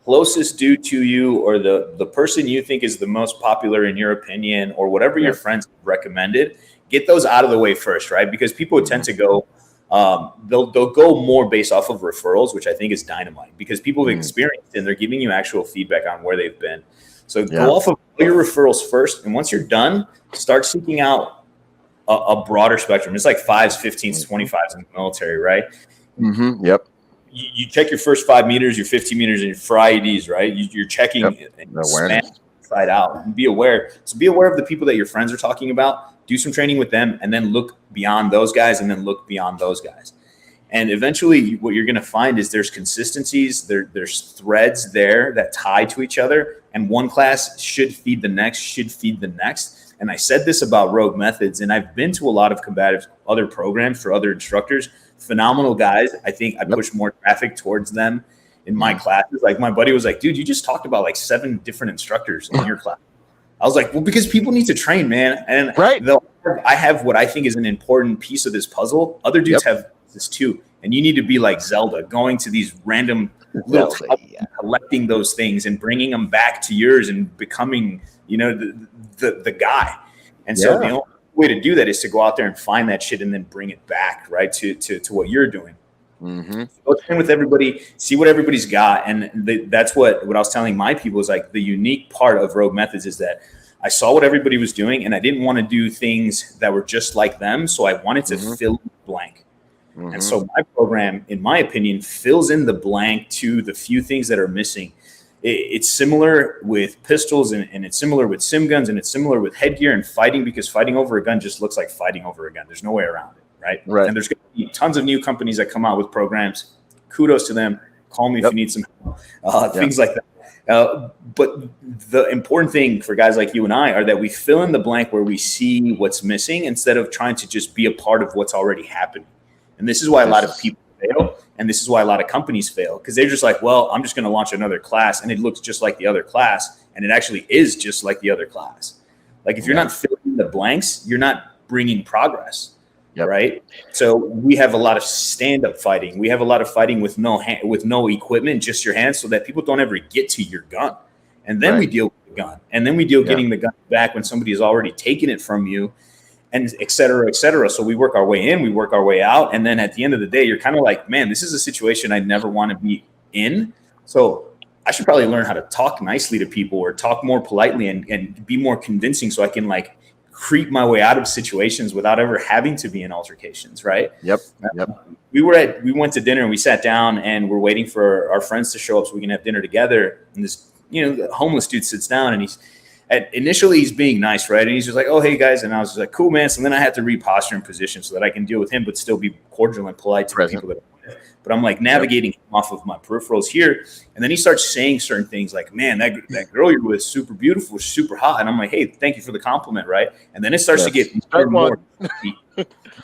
closest dude to you, or the person you think is the most popular in your opinion, or whatever your friends recommended. Get those out of the way first, right? Because people tend to go, they'll go more based off of referrals, which I think is dynamite, because people have experienced and they're giving you actual feedback on where they've been. So go off of your referrals first, and once you're done, start seeking out a broader spectrum. It's like 5s, 15s, 25s in the military, right? Mm-hmm. Yep. You check your first 5 meters, your 15 meters, and your IEDs, right? You're checking awareness side out, and be aware. So be aware of the people that your friends are talking about. Do some training with them, and then look beyond those guys, and then look beyond those guys. And eventually what you're going to find is there's consistencies, there's threads there that tie to each other, and one class should feed the next. And I said this about Rogue Methods, and I've been to a lot of combative other programs for other instructors, phenomenal guys. I think I push more traffic towards them in my classes. Like my buddy was like, dude, you just talked about like 7 different instructors in your class. I was like, well, because people need to train, man. And I have what I think is an important piece of this puzzle. Other dudes have this too. And you need to be like Zelda, going to these random little collecting those things and bringing them back to yours and becoming, the guy. And so the only way to do that is to go out there and find that shit and then bring it back, right, to what you're doing. Mm-hmm. Go train with everybody, see what everybody's got. And that's what I was telling my people is like the unique part of Rogue Methods is that I saw what everybody was doing, and I didn't want to do things that were just like them. So I wanted to fill in the blank. Mm-hmm. And so my program, in my opinion, fills in the blank to the few things that are missing. It's similar with pistols, and it's similar with sim guns, and it's similar with headgear and fighting, because fighting over a gun just looks like fighting over a gun. There's no way around it. Right. And there's going to be tons of new companies that come out with programs. Kudos to them. Call me if you need some help. Things like that. But the important thing for guys like you and I are that we fill in the blank where we see what's missing instead of trying to just be a part of what's already happening. And this is why a lot of people fail. And this is why a lot of companies fail, because they're just like, well, I'm just going to launch another class, and it looks just like the other class. And it actually is just like the other class. Like if you're not filling in the blanks, you're not bringing progress. Yep. Right. So we have a lot of stand-up fighting. We have a lot of fighting with no equipment, just your hands, so that people don't ever get to your gun. And then we deal with the gun. And then we deal getting the gun back when somebody has already taken it from you, and et cetera, et cetera. So we work our way in, we work our way out. And then at the end of the day, you're kind of like, man, this is a situation I never want to be in. So I should probably learn how to talk nicely to people, or talk more politely and be more convincing, so I can like creep my way out of situations without ever having to be in altercations, right? Yep. We went to dinner, and we sat down, and we're waiting for our friends to show up so we can have dinner together. And this, the homeless dude sits down, and initially he's being nice, right? And he's just like, oh, hey guys. And I was just like, cool, man. So then I had to reposture in position so that I can deal with him, but still be cordial and polite to the people that are but I'm like navigating him off of my peripherals here. And then he starts saying certain things like, man, that girl you're with is super beautiful, super hot. And I'm like, hey, thank you for the compliment, right? And then it starts to get more.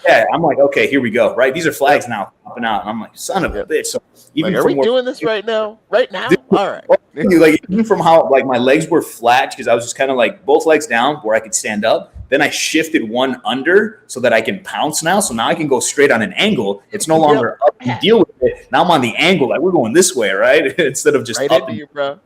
Yeah, I'm like, okay, here we go, right? These are flags now popping out. And I'm like, son of a bitch. So even like, are we doing this right now? Right now? All right. Like even from how like my legs were flat because I was just kind of like both legs down where I could stand up. Then I shifted one under so that I can pounce now. So now I can go straight on an angle. It's no longer up and deal with it. Now I'm on the angle. Like we're going this way, right? Instead of just right up. Into you, bro.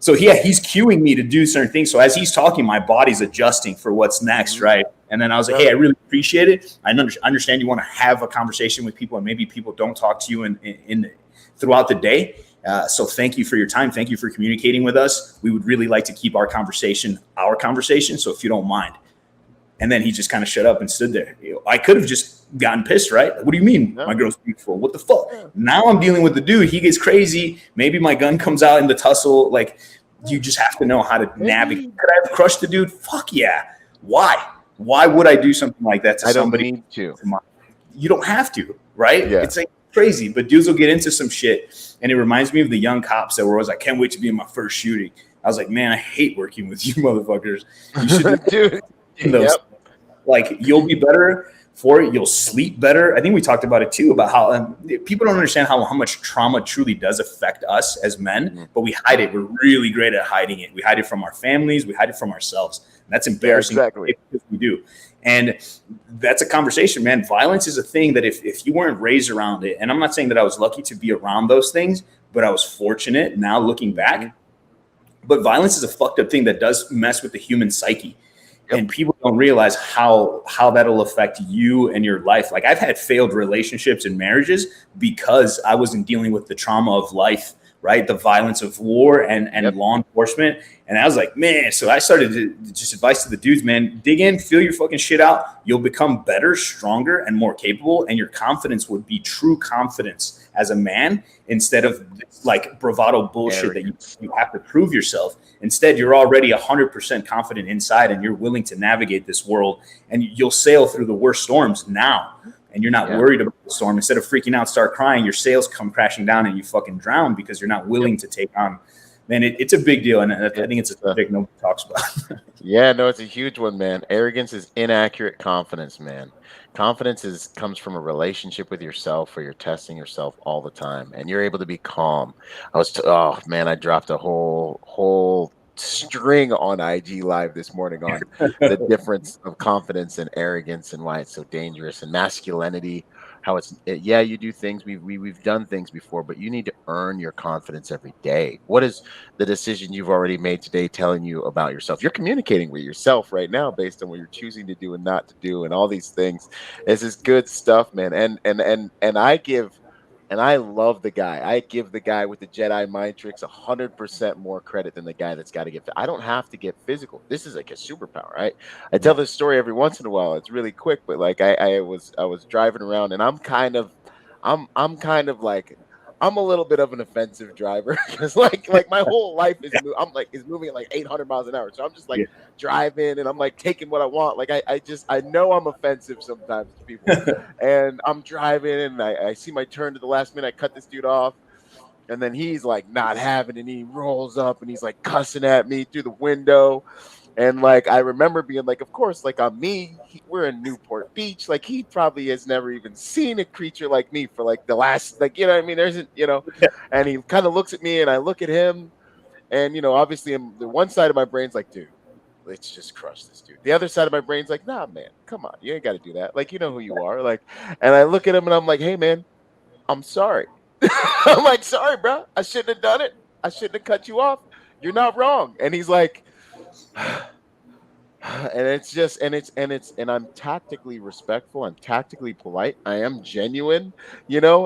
So yeah, he's cueing me to do certain things. So as he's talking, my body's adjusting for what's next, right? And then I was like, hey, I really appreciate it. I understand you want to have a conversation with people, and maybe people don't talk to you in throughout the day. So thank you for your time. Thank you for communicating with us. We would really like to keep our conversation. So if you don't mind. And then he just kind of shut up and stood there. I could have just gotten pissed, right? What do you mean my girl's beautiful? What the fuck? Now I'm dealing with the dude. He gets crazy. Maybe my gun comes out in the tussle. Like, you just have to know how to navigate. Could I have crushed the dude? Fuck yeah. Why? Why would I do something like that to somebody? I don't need to. You don't have to, right? Yeah. It's like crazy. But dudes will get into some shit. And it reminds me of the young cops that were always like, can't wait to be in my first shooting. I was like, man, I hate working with you motherfuckers. You should Dude. those. Like, you'll be better for it. You'll sleep better. I think we talked about it too, about how people don't understand how much trauma truly does affect us as men, but we hide it. We're really great at hiding it. We hide it from our families. We hide it from ourselves. And that's embarrassing. Exactly. If we do. And that's a conversation, man. Violence is a thing that if you weren't raised around it, and I'm not saying that I was lucky to be around those things, but I was fortunate now looking back. But violence is a fucked up thing that does mess with the human psyche. And people don't realize how that'll affect you and your life. Like, I've had failed relationships and marriages because I wasn't dealing with the trauma of life, right? The violence of war and law enforcement. And I was like, man, so I started to just advice to the dudes, man, dig in, feel your fucking shit out. You'll become better, stronger, and more capable. And your confidence would be true confidence as a man instead of like bravado bullshit that you have to prove yourself. Instead, you're already 100% confident inside and you're willing to navigate this world, and you'll sail through the worst storms now. And you're not worried about the storm. Instead of freaking out, start crying, your sails come crashing down and you fucking drown because you're not willing to take on. Man, it's a big deal. And I think it's a topic nobody talks about. Yeah, no, it's a huge one, man. Arrogance is inaccurate confidence, man. Confidence comes from a relationship with yourself where you're testing yourself all the time and you're able to be calm. I dropped a whole string on IG Live this morning on the difference of confidence and arrogance and why it's so dangerous, and masculinity, how you do things. We've done things before, but you need to earn your confidence every day. What is the decision you've already made today telling you about yourself? You're communicating with yourself right now based on what you're choosing to do and not to do, and all these things. This is good stuff, man. And I love the guy. I give the guy with the Jedi mind tricks 100% more credit than the guy that's got to get. I don't have to get physical. This is like a superpower, right? I tell this story every once in a while. It's really quick, but like I was driving around, and I'm kind of like, I'm a little bit of an offensive driver because like my whole life is moving at like 800 miles an hour. So I'm just like driving and I'm like taking what I want. Like I know I'm offensive sometimes to people, and I'm driving and I see my turn to the last minute. I cut this dude off, and then he's like not having it. And he rolls up and he's like cussing at me through the window. And like, I remember being like, of course, like on me, we're in Newport Beach. Like, he probably has never even seen a creature like me for like the last, like, you know what I mean? There's, and he kind of looks at me and I look at him, and, obviously the one side of my brain's like, dude, let's just crush this dude. The other side of my brain's like, nah, man, come on. You ain't got to do that. Like, you know who you are. Like, and I look at him and I'm like, hey, man, I'm sorry. I'm like, sorry, bro. I shouldn't have done it. I shouldn't have cut you off. You're not wrong. And he's like, and I'm tactically respectful. I'm tactically polite. I am genuine,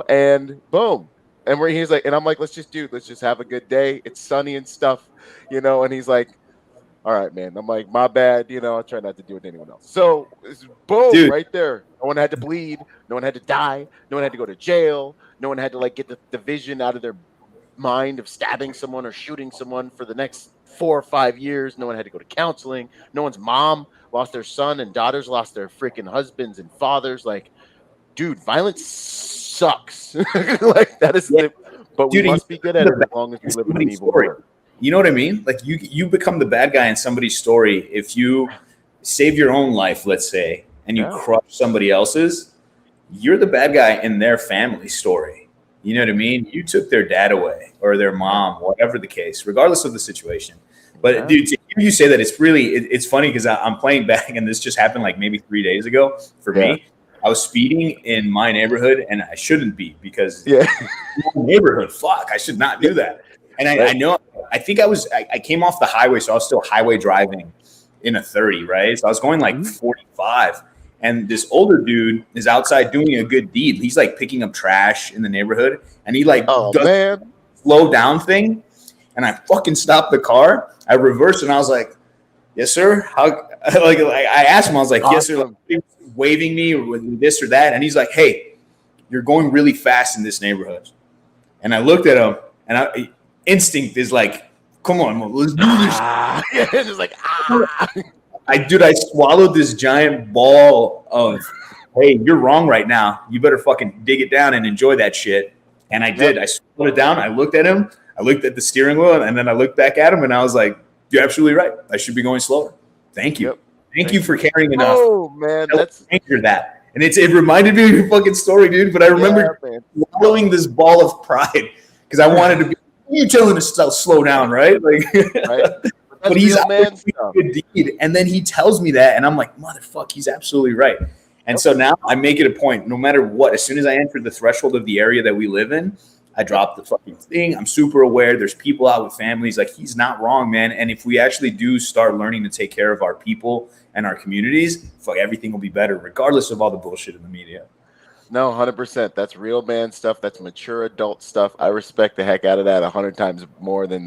and boom. And he's like, and I'm like, let's just have a good day. It's sunny and stuff, and he's like, all right, man. I'm like, my bad. I'll try not to do it to anyone else. So it's boom, dude. Right there. No one had to bleed. No one had to die. No one had to go to jail. No one had to like get the division out of their mind of stabbing someone or shooting someone for the next 4 or 5 years. No one had to go to counseling. No one's mom lost their son, and daughters lost their freaking husbands and fathers. Like, dude, violence sucks. Like that is but we must be good at it as long as we live in an evil world. You know what I mean? Like you become the bad guy in somebody's story if you save your own life, let's say, and you crush somebody else's. You're the bad guy in their family story. You know what I mean? You took their dad away or their mom, whatever the case, regardless of the situation. But dude, to hear you say that, it's funny because I'm playing back, and this just happened like maybe 3 days ago for me. I was speeding in my neighborhood, and I shouldn't be because my neighborhood. Fuck, I should not do that. And I know. I think I came off the highway, so I was still highway driving in a 30, right? So I was going like 45, and this older dude is outside doing a good deed. He's like picking up trash in the neighborhood, and he like does a slow down thing, and I fucking stopped the car. I reversed, and I was like, "Yes, sir." How? Like I asked him, I was like, "Yes, sir." Like, he was waving me or with this or that, and he's like, "Hey, you're going really fast in this neighborhood." And I looked at him, and instinct is like, come on, let's do this. It's like, I swallowed this giant ball of, hey, you're wrong right now. You better fucking dig it down and enjoy that shit. And I did. I swallowed it down. I looked at him. I looked at the steering wheel, and then I looked back at him, and I was like, you're absolutely right. I should be going slower. Thank you. Thank you for caring enough. Oh, man. That's that. And it reminded me of your fucking story, dude. But I remember swallowing this ball of pride because I wanted to be. You're telling us to slow down, right? Like, but he's man a good deed, and then he tells me that, and I'm like, motherfuck, he's absolutely right. And so now I make it a point, no matter what. As soon as I enter the threshold of the area that we live in, I drop the fucking thing. I'm super aware. There's people out with families. Like, he's not wrong, man. And if we actually do start learning to take care of our people and our communities, fuck, everything will be better, regardless of all the bullshit in the media. No, 100%. That's real man stuff. That's mature adult stuff. I respect the heck out of that 100 times more than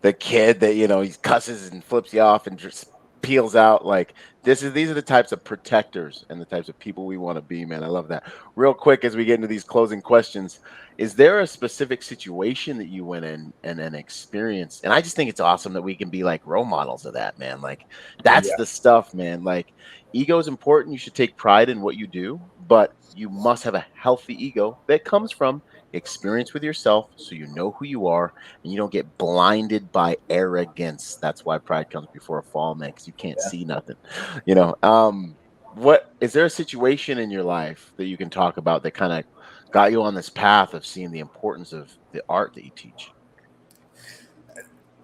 the kid that, he cusses and flips you off and just peels out. Like, these are the types of protectors and the types of people we want to be, man. I love that. Real quick, as we get into these closing questions, is there a specific situation that you went in and experienced? And I just think it's awesome that we can be like role models of that, man. Like, that's the stuff, man. Like, ego is important. You should take pride in what you do, but you must have a healthy ego that comes from experience with yourself, so you know who you are and you don't get blinded by arrogance. That's why pride comes before a fall, man, because you can't see nothing. What is there a situation in your life that you can talk about that kind of got you on this path of seeing the importance of the art that you teach?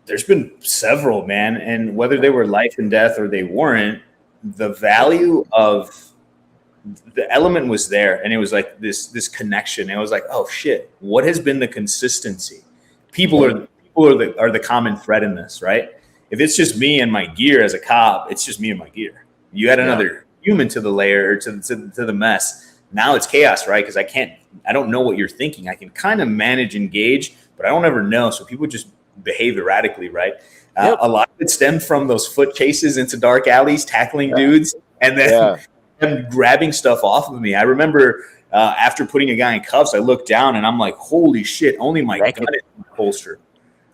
There's been several, man, and whether they were life and death or they weren't, the value of the element was there, and it was like this connection. It was like, oh shit, what has been the consistency? People are the common thread in this, right? If it's just me and my gear as a cop, it's just me and my gear. You add another human to the layer, to the mess. Now it's chaos, right? Because I don't know what you're thinking. I can kind of manage, engage, but I don't ever know. So people just behave erratically, right? A lot of it stemmed from those foot chases into dark alleys, tackling dudes, and then and grabbing stuff off of me. I remember after putting a guy in cuffs, I looked down and I'm like, holy shit, only my gun is in my holster.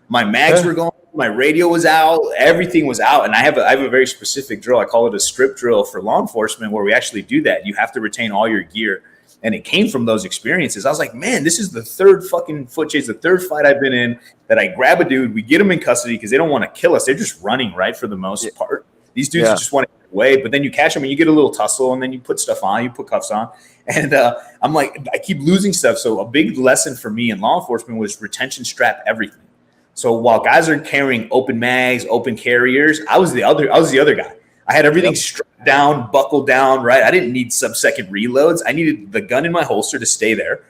My mags were gone, my radio was out, everything was out. And I have a very specific drill. I call it a strip drill for law enforcement, where we actually do that. You have to retain all your gear. And it came from those experiences. I was like, man, this is the third fucking foot chase, the third fight I've been in that I grab a dude, we get him in custody because they don't want to kill us. They're just running, right, for the most part. These dudes just want to get away, but then you catch them and you get a little tussle, and then you put stuff on, you put cuffs on. And I'm like, I keep losing stuff. So a big lesson for me in law enforcement was retention strap everything. So while guys are carrying open mags, open carriers, I was the other guy. I had everything strapped down, buckled down, right? I didn't need sub-second reloads. I needed the gun in my holster to stay there,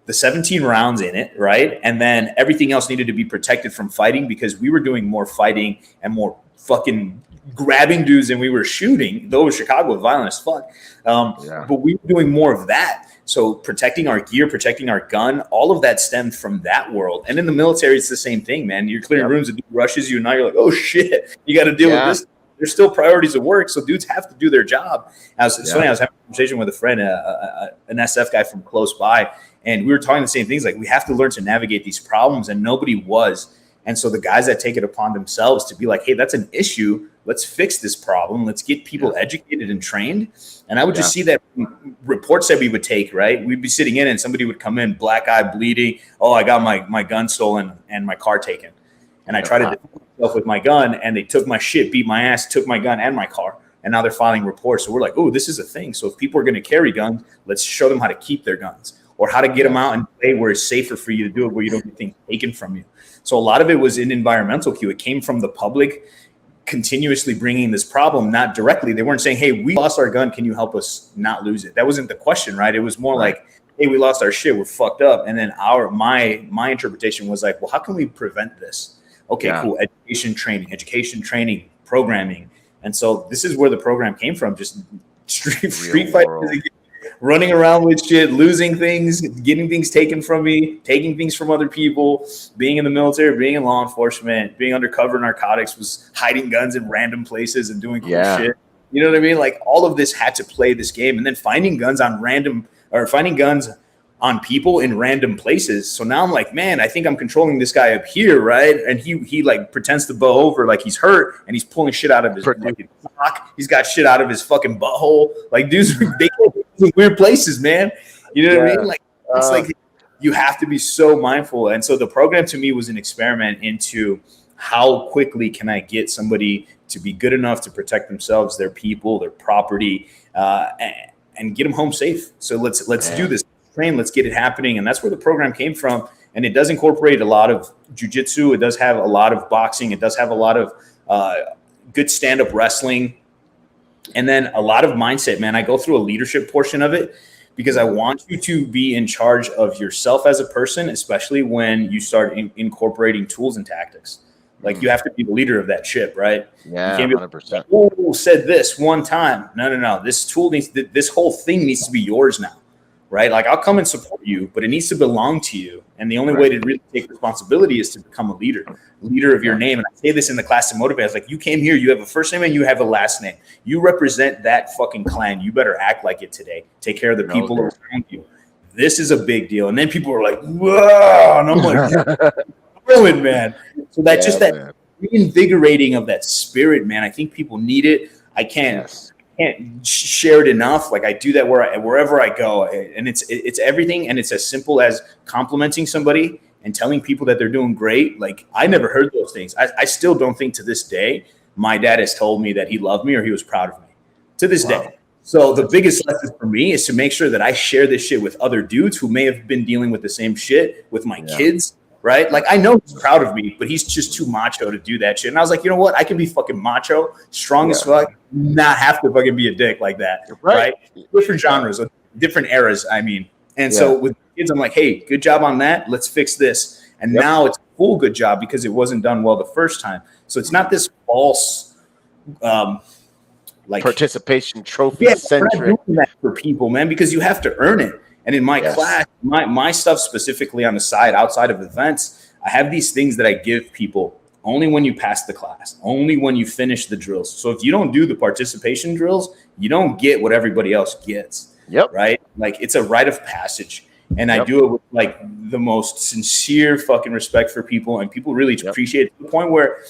the 17 rounds in it, right? And then everything else needed to be protected from fighting, because we were doing more fighting and more fucking grabbing dudes than we were shooting. Though Chicago was violent as fuck. But we were doing more of that. So protecting our gear, protecting our gun, all of that stemmed from that world. And in the military, it's the same thing, man. You're clearing rooms, a dude rushes you, and now you're like, oh shit, you got to deal with this. There's still priorities of work, so dudes have to do their job. It's funny, I was having a conversation with a friend, an SF guy from close by, and we were talking the same things. Like, we have to learn to navigate these problems, and nobody was. And so the guys that take it upon themselves to be like, hey, that's an issue. Let's fix this problem. Let's get people educated and trained. And I would just see that reports that we would take, right? We'd be sitting in and somebody would come in, black eye, bleeding. Oh, I got my gun stolen and my car taken. And I tried to defend myself with my gun, and they took my shit, beat my ass, took my gun and my car. And now they're filing reports. So we're like, oh, this is a thing. So if people are going to carry guns, let's show them how to keep their guns, or how to get them out and play where it's safer for you to do it, where you don't get things taken from you. So a lot of it was an environmental cue. It came from the public continuously bringing this problem, not directly. They weren't saying, hey, we lost our gun. Can you help us not lose it? That wasn't the question, right? It was more like, hey, we lost our shit. We're fucked up. And then my interpretation was like, well, how can we prevent this? Okay, cool. Education training, programming. And so this is where the program came from. Just street fighting, running around with shit, losing things, getting things taken from me, taking things from other people, being in the military, being in law enforcement, being undercover narcotics, was hiding guns in random places and doing cool shit. You know what I mean? Like all of this had to play this game, and then finding guns on people in random places. So now I'm like, man, I think I'm controlling this guy up here, right? And he like pretends to bow over like he's hurt, and he's pulling shit out of his fucking sock. He's got shit out of his fucking butthole. Like dudes, they go to weird places, man. You know what I mean? Like it's like you have to be so mindful. And so the program to me was an experiment into how quickly can I get somebody to be good enough to protect themselves, their people, their property, and get them home safe. So let's do this. Train, let's get it happening. And that's where the program came from. And it does incorporate a lot of jiu-jitsu. It does have a lot of boxing. It does have a lot of good stand-up wrestling. And then a lot of mindset, man. I go through a leadership portion of it because I want you to be in charge of yourself as a person, especially when you start incorporating tools and tactics. Like you have to be the leader of that ship, right? Yeah, you can't be 100%. like, oh, said this one time. No. This whole thing needs to be yours now. Right? Like I'll come and support you, but it needs to belong to you. And the only way to really take responsibility is to become a leader of your name. And I say this in the class to motivate. I was like, you came here, you have a first name and you have a last name. You represent that fucking clan. You better act like it today. Take care of the people around you. This is a big deal. And then people are like, whoa. And I'm like, ruined, man. So that's that reinvigorating of that spirit, man. I think people need it. I can't share it enough. Like I do that wherever I go, and it's everything. And it's as simple as complimenting somebody and telling people that they're doing great. Like I never heard those things. I still don't think to this day my dad has told me that he loved me or he was proud of me to this day. So the biggest lesson for me is to make sure that I share this shit with other dudes who may have been dealing with the same shit with my kids. Right? Like I know he's proud of me, but he's just too macho to do that shit. And I was like, you know what? I can be fucking macho, strong as fuck, not have to fucking be a dick like that. Right? Different genres, different eras, I mean. And so with kids, I'm like, hey, good job on that. Let's fix this. And now it's a full good job because it wasn't done well the first time. So it's not this false like participation trophy centric. We're not doing that for people, man, because you have to earn it. And in my class, my stuff specifically on the side, outside of events, I have these things that I give people only when you pass the class, only when you finish the drills. So if you don't do the participation drills, you don't get what everybody else gets. Right? Like it's a rite of passage. And I do it with like the most sincere fucking respect for people. And people really appreciate it to the point where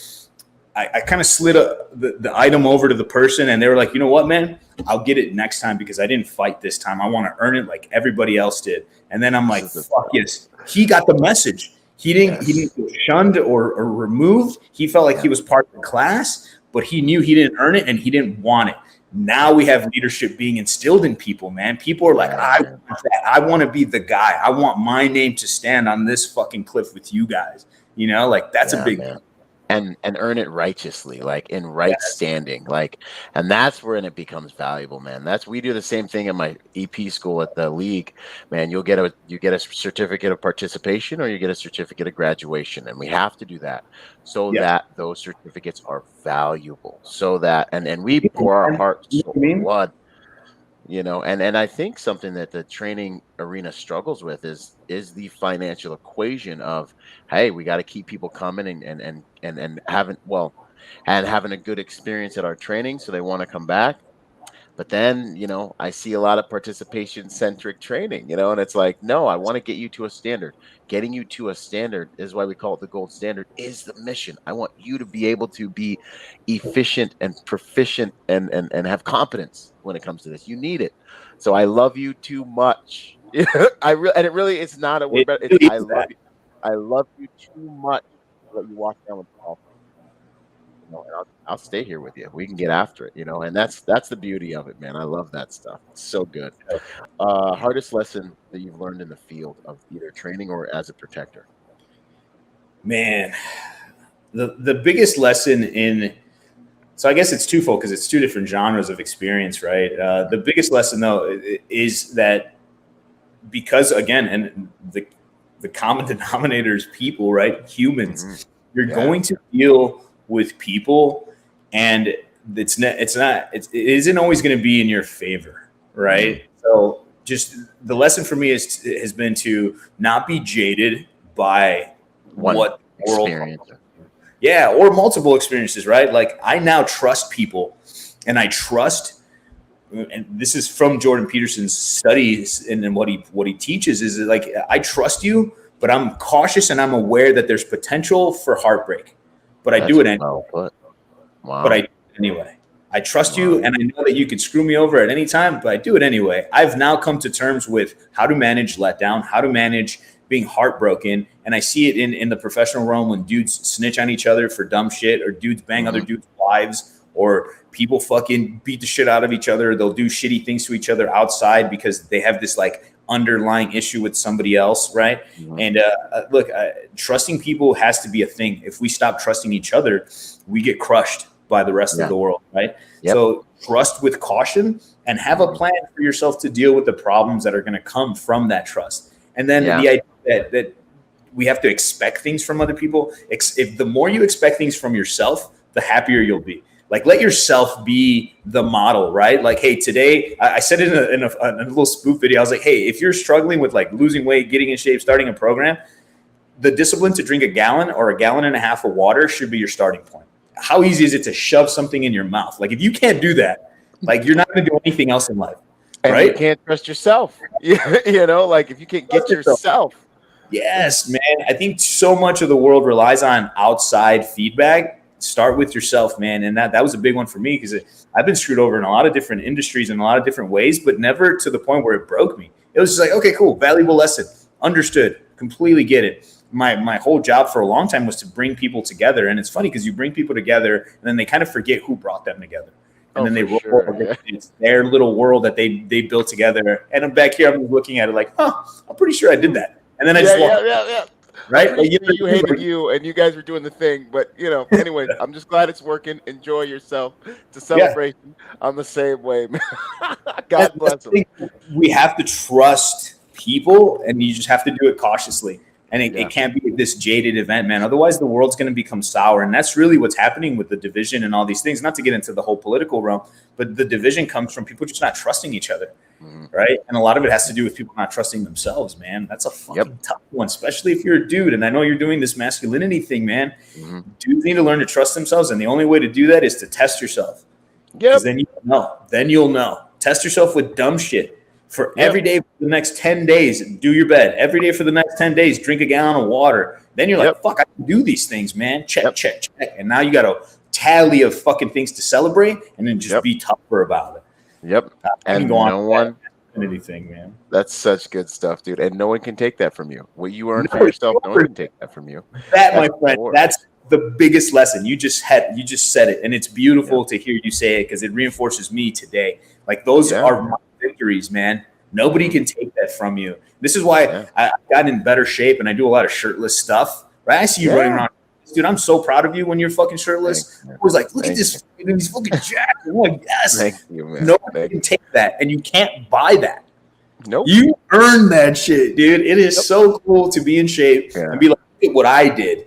I kind of slid the item over to the person and they were like, you know what, man, I'll get it next time because I didn't fight this time. I want to earn it like everybody else did. And then I'm like, fuck yes. He got the message. He didn't get shunned or removed. He felt like he was part of the class, but he knew he didn't earn it and he didn't want it. Now we have leadership being instilled in people, man. People are like, I want that. I want to be the guy. I want my name to stand on this fucking cliff with you guys. You know, like that's a big deal. And earn it righteously, like in right standing, like, and that's when it becomes valuable, man. We do the same thing in my EP school at the league, man. You get a certificate of participation or you get a certificate of graduation, and we have to do that so that those certificates are valuable. So that and we pour our heart, soul, blood. You know, and I think something that the training arena struggles with is the financial equation of, hey, we got to keep people coming and having a good experience at our training, so they want to come back. But then, I see a lot of participation centric training, and it's like, no, I want to get you to a standard. Getting you to a standard is why we call it the gold standard, is the mission. I want you to be able to be efficient and proficient and have competence when it comes to this. You need it. So I love you too much. And it really, it's not a word, but it's, I love you. I love you too much to let you walk down with the golf. And I'll stay here with you. We can get after it, and that's the beauty of it, man. I love that stuff. It's so good. Hardest lesson that you've learned in the field of either training or as a protector? Man, the biggest lesson so I guess it's twofold because it's two different genres of experience, right? The biggest lesson though is that because again, and the common denominator is people, right? Humans. Mm-hmm. You're going to deal with people, and it isn't always going to be in your favor, right? Mm-hmm. So just the lesson for me has been to not be jaded by what experience. Yeah, or multiple experiences, right? Like I now trust people, and I trust, and this is from Jordan Peterson's studies and what he teaches is that, like, I trust you, but I'm cautious and I'm aware that there's potential for heartbreak, but I do it anyway. Wow. But I do it anyway. I trust you, and I know that you can screw me over at any time, but I do it anyway. I've now come to terms with how to manage letdown, how to manage being heartbroken. And I see it in the professional realm when dudes snitch on each other for dumb shit, or dudes bang other dudes' wives, or people fucking beat the shit out of each other. They'll do shitty things to each other outside because they have this like underlying issue with somebody else, right? Mm-hmm. And look, trusting people has to be a thing. If we stop trusting each other, we get crushed by the rest of the world, right? Yep. So trust with caution and have a plan for yourself to deal with the problems that are going to come from that trust. And then the idea that we have to expect things from other people. If the more you expect things from yourself, the happier you'll be. Like, let yourself be the model, right? Like, hey, today, I said it in a little spoof video. I was like, hey, if you're struggling with like losing weight, getting in shape, starting a program, the discipline to drink a gallon or a gallon and a half of water should be your starting point. How easy is it to shove something in your mouth? Like, if you can't do that, like, you're not going to do anything else in life, right? And you can't trust yourself. Like if you can't get yourself. Yes, man. I think so much of the world relies on outside feedback. Start with yourself, man. And that was a big one for me because I've been screwed over in a lot of different industries in a lot of different ways, but never to the point where it broke me. It was just like, okay, cool. Valuable lesson. Understood. Completely get it. My whole job for a long time was to bring people together. And it's funny because you bring people together and then they kind of forget who brought them together. And then they roll over. It's their little world that they built together. And I'm back here, I'm looking at it like, I'm pretty sure I did that. And then I just walked. Right? Like, you hated you, and you guys were doing the thing. But, anyway, I'm just glad it's working. Enjoy yourself. It's a celebration. I'm the same way, man. God bless them. We have to trust people, and you just have to do it cautiously. And it can't be this jaded event, man. Otherwise, the world's going to become sour. And that's really what's happening with the division and all these things. Not to get into the whole political realm, but the division comes from people just not trusting each other, right? And a lot of it has to do with people not trusting themselves, man. That's a fucking tough one, especially if you're a dude. And I know you're doing this masculinity thing, man. Dudes need to learn to trust themselves. And the only way to do that is to test yourself. Because then you'll know. Test yourself with dumb shit. For every day for the next 10 days, do your bed. Every day for the next 10 days, drink a gallon of water. Then you're like, fuck, I can do these things, man. Check. And now you got a tally of fucking things to celebrate and then just be tougher about it. And no one anything, man. That's such good stuff, dude. And no one can take that from you. What you earn for yourself, no one can take that from you. My friend, that's the biggest lesson. You just said it. And it's beautiful to hear you say it because it reinforces me today. Like, those are my victories, man. Nobody can take that from you. This is why I got in better shape and I do a lot of shirtless stuff, right? I see you running around. Dude, I'm so proud of you when you're fucking shirtless. I was like, look at this. He's fucking jacked. I'm like, yes. Thank you, man. Nobody can take that, and you can't buy that. Nope. You earn that shit, dude. It is so cool to be in shape and be like, look at what I did.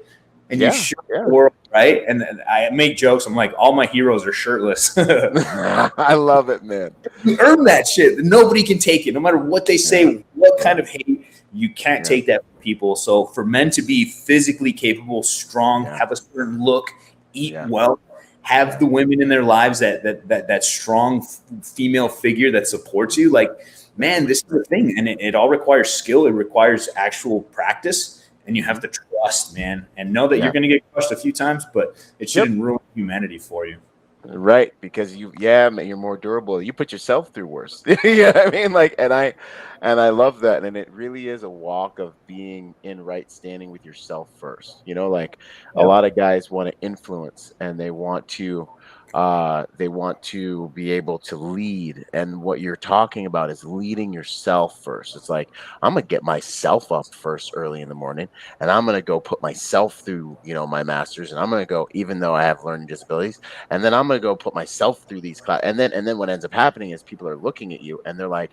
And you show the world, right? And I make jokes. I'm like, all my heroes are shirtless. I love it, man. You earn that shit. Nobody can take it. No matter what they say, what kind of hate, you can't take that from people. So for men to be physically capable, strong, have a certain look, eat well, have the women in their lives that strong female figure that supports you. Like, man, this is the thing. And it all requires skill. It requires actual practice. And you have to trust, man, and know that you're going to get crushed a few times, but it shouldn't ruin humanity for you. Right, because man, you're more durable. You put yourself through worse. You know what I mean? Like, and I love that. And it really is a walk of being in right standing with yourself first. You know, like a lot of guys want to influence and they want to be able to lead. And what you're talking about is leading yourself first. It's like, I'm gonna get myself up first early in the morning, and I'm gonna go put myself through, my master's, and I'm gonna go, even though I have learning disabilities, and then I'm gonna go put myself through these classes. And then what ends up happening is people are looking at you and they're like,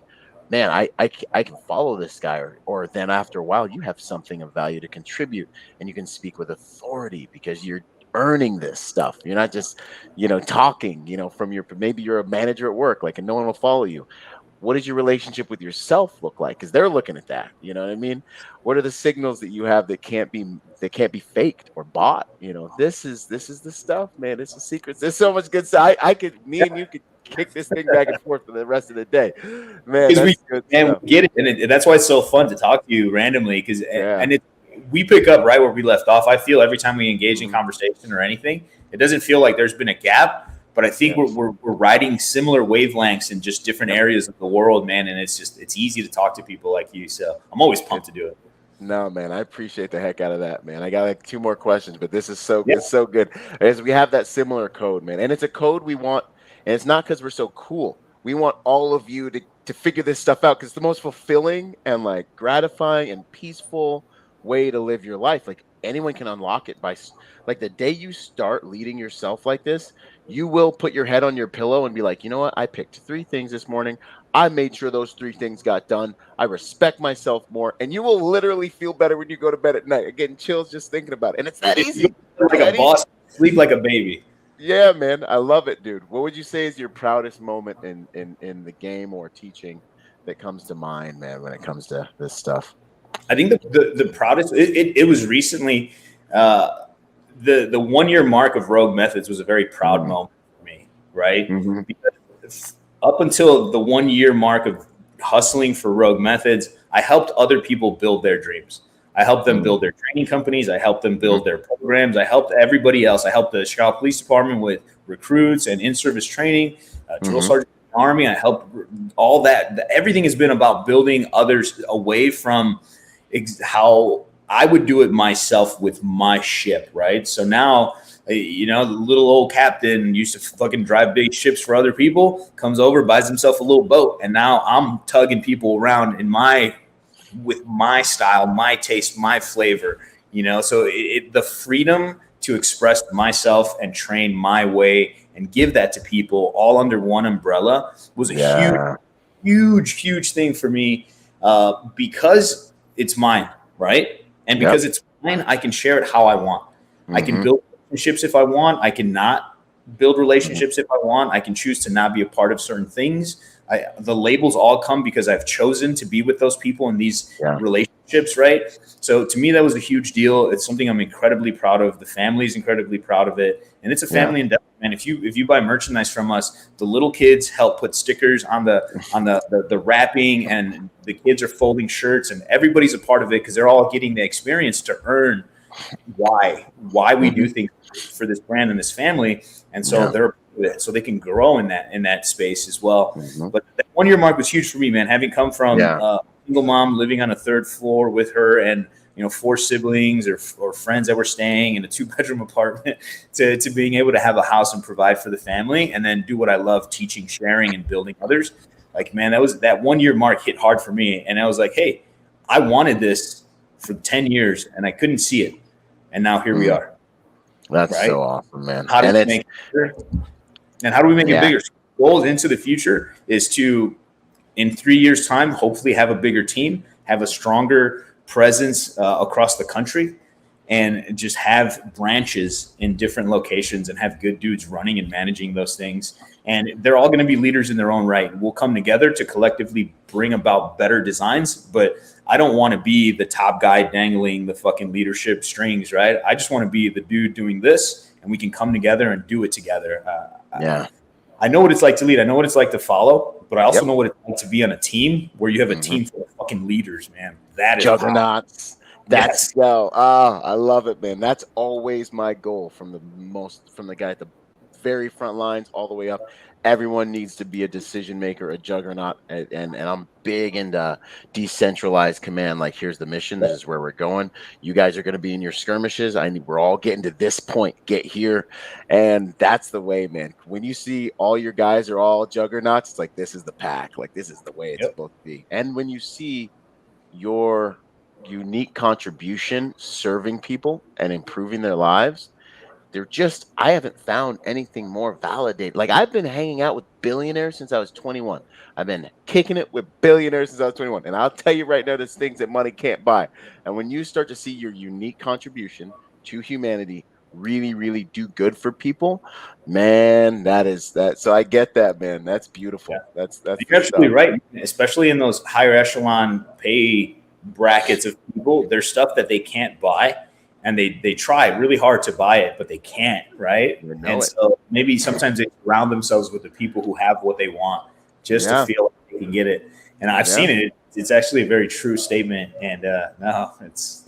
man, I can follow this guy, or then after a while you have something of value to contribute and you can speak with authority because you're earning this stuff. You're not just, talking, maybe you're a manager at work, like, and no one will follow you. What does your relationship with yourself look like? Because they're looking at that. You know what I mean? What are the signals that you have that can't be faked or bought? This is the stuff, man. It's the secrets. There's so much good stuff. Me and you could kick this thing back and forth for the rest of the day, man. We get it, and that's why it's so fun to talk to you randomly. We pick up right where we left off. I feel every time we engage in conversation or anything, it doesn't feel like there's been a gap, but I think we're riding similar wavelengths in just different areas of the world, man. And it's easy to talk to people like you. So I'm always pumped to do it. No, man, I appreciate the heck out of that, man. I got like 2 more questions, but this is so good. It's so good. As we have that similar code, man. And it's a code we want, and it's not because we're so cool. We want all of you to figure this stuff out because it's the most fulfilling and like gratifying and peaceful way to live your life. Like, anyone can unlock it by like the day you start leading yourself like this, you will put your head on your pillow and be like, you know what? I picked 3 things this morning. I made sure those 3 things got done. I respect myself more. And you will literally feel better when you go to bed at night. Getting chills just thinking about it. And it's that easy. Like a boss, sleep like a baby. Yeah, man. I love it, dude. What would you say is your proudest moment in the game or teaching that comes to mind, man, when it comes to this stuff? I think the proudest, it was recently, the 1 year mark of Rogue Methods was a very proud moment for me, right? Because up until the 1 year mark of hustling for Rogue Methods, I helped other people build their dreams. I helped them build their training companies. I helped them build their programs. I helped everybody else. I helped the Chicago Police Department with recruits and in-service training, drill sergeant in the Army. I helped all that. Everything has been about building others away from how I would do it myself with my ship, right? So now, the little old captain used to fucking drive big ships for other people, comes over, buys himself a little boat, and now I'm tugging people around with my style, my taste, my flavor, So the freedom to express myself and train my way and give that to people all under one umbrella was a huge thing for me, because it's mine, right? And because it's mine, I can share it how I want. I can build relationships if I want. I can not build relationships if I want. I can choose to not be a part of certain things. The labels all come because I've chosen to be with those people in these relationships, right? So to me, that was a huge deal. It's something I'm incredibly proud of. The family's incredibly proud of it. And it's a family endeavor, man. If you buy merchandise from us, the little kids help put stickers on the wrapping, and the kids are folding shirts, and everybody's a part of it because they're all getting the experience to earn why we do things for this brand and this family. And so they're so they can grow in that space as well. But that 1 year mark was huge for me, man. Having come from a single mom living on a 3rd floor with her and 4 siblings or friends that were staying in a 2-bedroom apartment to being able to have a house and provide for the family and then do what I love, teaching, sharing, and building others. Like, man, that 1 year mark hit hard for me. And I was like, hey, I wanted this for 10 years and I couldn't see it. And now here we are. That's so awesome, man. How do we make it bigger? And how do we make it bigger? So the goal into the future is to, in 3 years' time, hopefully have a bigger team, have a stronger presence across the country, and just have branches in different locations and have good dudes running and managing those things. And they're all going to be leaders in their own right. We'll come together to collectively bring about better designs. But I don't want to be the top guy dangling the fucking leadership strings, right? I just want to be the dude doing this, and we can come together and do it together. I know what it's like to lead. I know what it's like to follow, but I also know what it's like to be on a team where you have a team full of fucking leaders, man. That is juggernauts. That's I love it, man. That's always my goal from the guy at the very front lines all the way up. Everyone needs to be a decision maker, a juggernaut, and I'm big into decentralized command. Like, here's the mission. This is where we're going. You guys are going to be in your skirmishes. We're all getting to this point. Get here, and that's the way, man. When you see all your guys are all juggernauts, it's like, this is the pack. Like, this is the way it's supposed to be. And when you see your unique contribution serving people and improving their lives, I haven't found anything more validated. Like, I've been hanging out with billionaires since I was 21. I've been kicking it with billionaires since I was 21. And I'll tell you right now, there's things that money can't buy. And when you start to see your unique contribution to humanity really, really do good for people, man, that is that. So I get that, man. That's beautiful. That's you're absolutely right. Especially in those higher echelon pay brackets of people, there's stuff that they can't buy. And they try really hard to buy it, but they can't, right? So maybe sometimes they surround themselves with the people who have what they want just to feel like they can get it. And I've seen it. It's actually a very true statement. And no, it's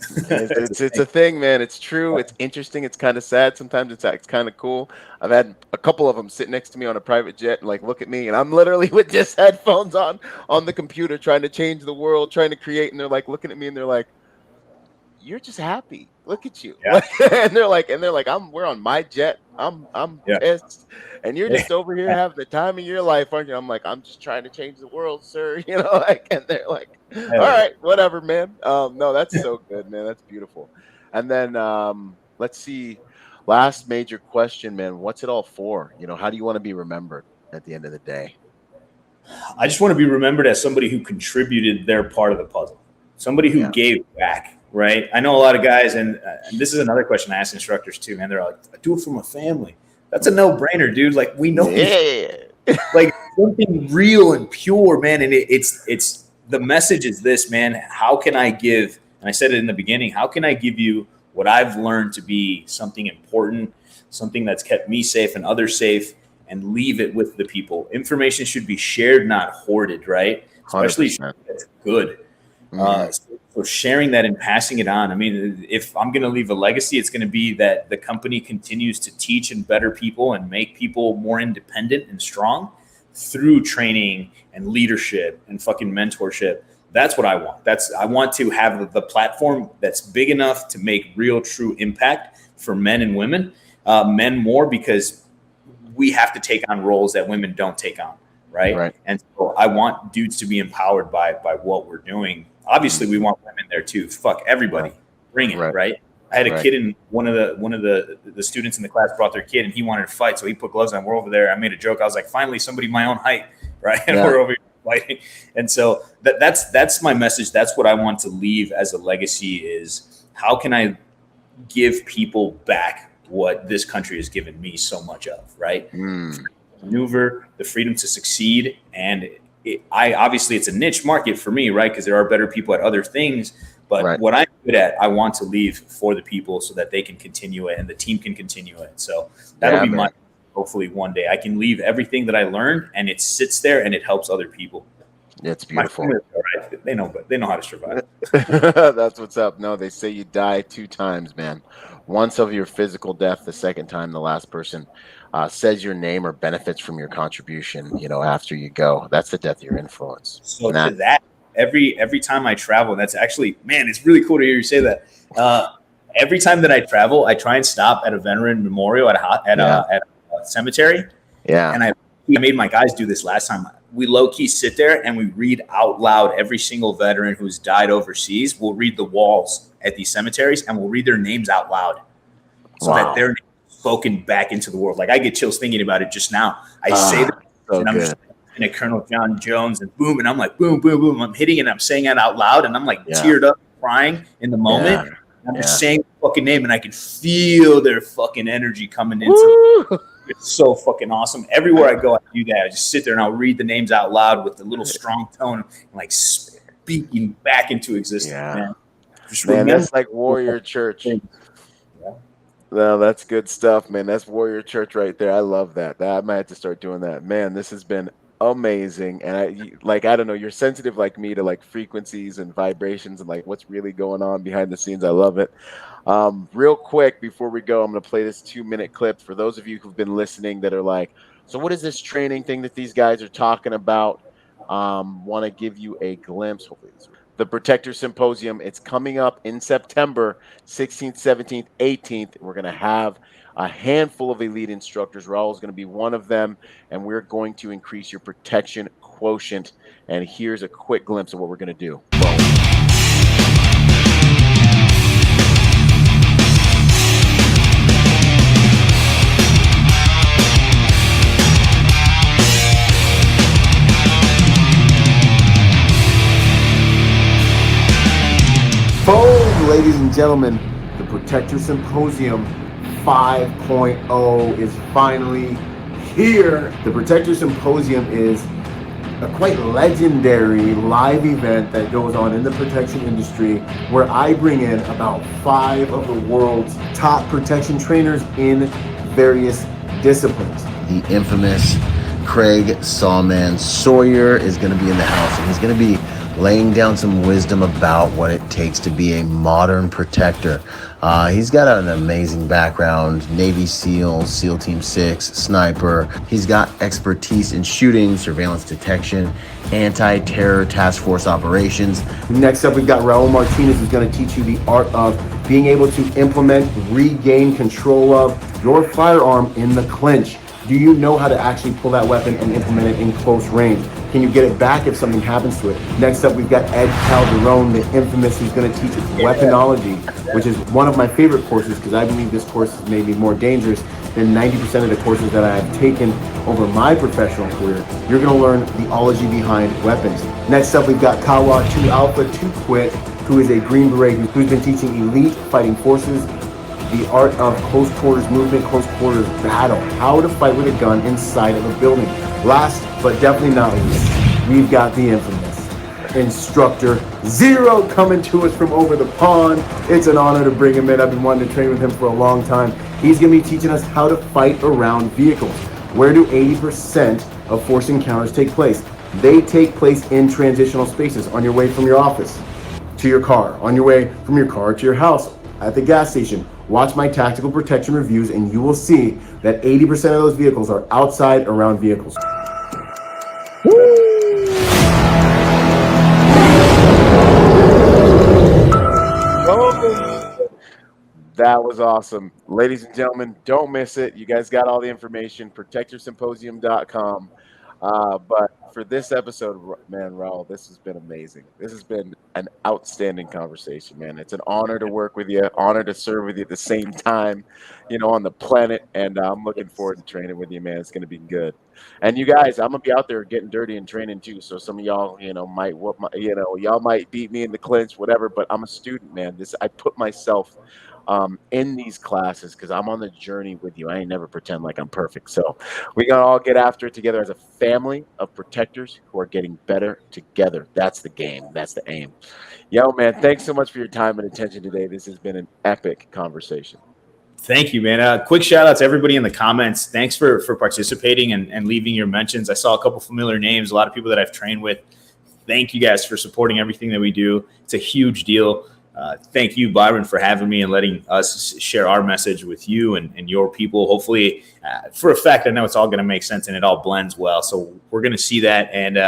a thing, man. It's true. It's interesting. It's kind of sad. Sometimes it's kind of cool. I've had a couple of them sit next to me on a private jet and like look at me, and I'm literally with just headphones on the computer trying to change the world, trying to create, and they're like looking at me and they're like, "You're just happy. Look at you." and they're like, we're on my jet. I'm pissed. And you're just over here having the time of your life, aren't you? I'm like, I'm just trying to change the world, sir. And they're like, all right, whatever, man. No, that's so good, man. That's beautiful. And then let's see. Last major question, man. What's it all for? How do you want to be remembered at the end of the day? I just want to be remembered as somebody who contributed their part of the puzzle. Somebody who gave back. Right. I know a lot of guys, and this is another question I ask instructors too, man. They're like, I do it for my family. That's a no-brainer, dude. Like, we know, like something real and pure, man. And it's the message is this, man. How can I give? And I said it in the beginning. How can I give you what I've learned to be something important, something that's kept me safe and others safe, and leave it with the people? Information should be shared, not hoarded, right? Especially that's good. So sharing that and passing it on. I mean, if I'm going to leave a legacy, it's going to be that the company continues to teach and better people and make people more independent and strong through training and leadership and fucking mentorship. That's what I want. I want to have the platform that's big enough to make real, true impact for men and women, men more, because we have to take on roles that women don't take on. Right. And so I want dudes to be empowered by what we're doing. Obviously, we want women there too. Fuck everybody, bring it. Right. I had a kid in one of the students in the class brought their kid, and he wanted to fight, so he put gloves on. We're over there. I made a joke. I was like, finally, somebody my own height, right? And we're over here fighting. And so that's my message. That's what I want to leave as a legacy: is how can I give people back what this country has given me so much of, right? Maneuver, the freedom to succeed, and obviously it's a niche market for me, right? Because there are better people at other things, but what I'm good at, I want to leave for the people so that they can continue it and the team can continue it. So that'll be my, hopefully one day I can leave everything that I learned and it sits there and it helps other people. It's beautiful. Right. They know how to survive. That's what's up. No, they say you die 2 times, man. Once of your physical death, the second time the last person says your name or benefits from your contribution, after you go. That's the death of your influence. So to that, every time I travel, that's actually, man, it's really cool to hear you say that. Every time that I travel, I try and stop at a veteran memorial at a cemetery. Yeah. And I made my guys do this last time. We low-key sit there and we read out loud every single veteran who's died overseas. We'll read the walls at these cemeteries and we'll read their names out loud so that they're spoken back into the world. Like, I get chills thinking about it just now. I say that and I'm just looking at Colonel John Jones and boom, and I'm like, boom, boom, boom. I'm hitting it and I'm saying it out loud and I'm like teared up, crying in the moment. I'm just saying the fucking name, and I can feel their fucking energy coming into. It's so fucking awesome. Everywhere I go, I do that. I just sit there and I'll read the names out loud with a little strong tone, like speaking back into existence. Man, man, that's like Warrior Church. No, that's good stuff, man. That's Warrior Church right there. I love that. I might have to start doing that. Man, this has been amazing. And I don't know, you're sensitive like me to like frequencies and vibrations and like what's really going on behind the scenes. I love it. Real quick before we go, I'm going to play this 2-minute clip for those of you who've been listening that are like, so what is this training thing that these guys are talking about? Want to give you a glimpse. Hopefully this the Protector Symposium. It's coming up in September 16th, 17th, 18th. We're going to have a handful of elite instructors. Raul is going to be one of them, and we're going to increase your protection quotient. And here's a quick glimpse of what we're going to do. Boom. Boom, ladies and gentlemen, the Protector Symposium 5.0 is finally here. The Protector Symposium is a quite legendary live event that goes on in the protection industry where I bring in about 5 of the world's top protection trainers in various disciplines. The infamous Craig Sawman Sawyer is going to be in the house, and he's going to be laying down some wisdom about what it takes to be a modern protector. He's got an amazing background, Navy SEAL, SEAL Team 6, sniper. He's got expertise in shooting, surveillance detection, anti-terror task force operations. Next up, we've got Raul Martinez, who's going to teach you the art of being able to implement, regain control of your firearm in the clinch. Do you know how to actually pull that weapon and implement it in close range? Can you get it back if something happens to it? Next up, we've got Ed Calderon, the infamous, who's going to teach us weaponology, which is one of my favorite courses because I believe this course is maybe more dangerous than 90% of the courses that I have taken over my professional career. You're going to learn the ology behind weapons. Next up, we've got Kawa 2 Alpha 2 Quit, who is a Green Beret who's been teaching elite fighting forces the art of close quarters movement, close quarters battle, how to fight with a gun inside of a building. Last but definitely not least, we've got the infamous Instructor Zero coming to us from over the pond. It's an honor to bring him in. I've been wanting to train with him for a long time. He's going to be teaching us how to fight around vehicles. Where do 80% of force encounters take place? They take place in transitional spaces, on your way from your office to your car, on your way from your car to your house, at the gas station. Watch my tactical protection reviews and you will see that 80% of those vehicles are outside around vehicles. That was awesome. Ladies and gentlemen, don't miss it. You guys got all the information, protectorsymposium.com. But for this episode, man, Raul, this has been amazing. This has been an outstanding conversation, man. It's an honor to work with you, honor to serve with you at the same time, on the planet. And I'm looking forward to training with you, man. It's going to be good. And you guys, I'm going to be out there getting dirty and training too. So some of y'all, might whoop my, y'all might beat me in the clinch, whatever, but I'm a student, man. I put myself in these classes because I'm on the journey with you. I ain't never pretend like I'm perfect. So we gotta all get after it together as a family of protectors who are getting better together. That's the game. That's the aim. Yo, man, thanks so much for your time and attention today. This has been an epic conversation. Thank you, man. Quick shout out to everybody in the comments. Thanks for participating and leaving your mentions. I saw a couple familiar names, a lot of people that I've trained with. Thank you guys for supporting everything that we do. It's a huge deal. Thank you, Byron, for having me and letting us share our message with you and your people. Hopefully, for a fact, I know it's all going to make sense and it all blends well. So we're going to see that. And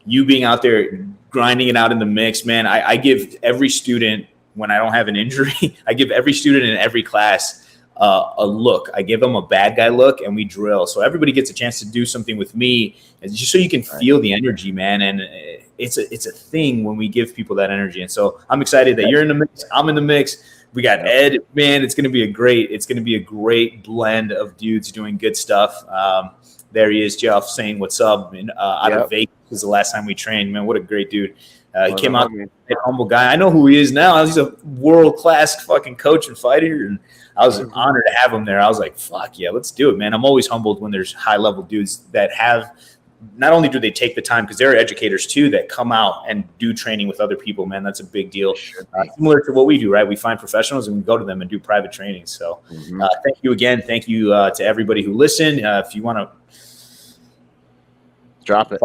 you being out there grinding it out in the mix, man, I give every student, when I don't have an injury, I give every student in every class a look. I give them a bad guy look and we drill. So everybody gets a chance to do something with me, and just so you can feel the energy, man. And it's a thing when we give people that energy. And so I'm excited that you're in the mix. I'm in the mix. We got Ed, man. It's going to be a great blend of dudes doing good stuff. There he is, Jeff, saying what's up. And out of Vegas is the last time we trained, man. What a great dude. He came out, a humble guy. I know who he is now. He's a world-class fucking coach and fighter, and I was honored to have him there. I was like, fuck yeah, let's do it, man. I'm always humbled when there's high-level dudes that have – not only do they take the time, because they're educators too, that come out and do training with other people, man. That's a big deal. Similar to what we do, right? We find professionals and we go to them and do private training. So thank you again. Thank you to everybody who listened. If you want to drop it.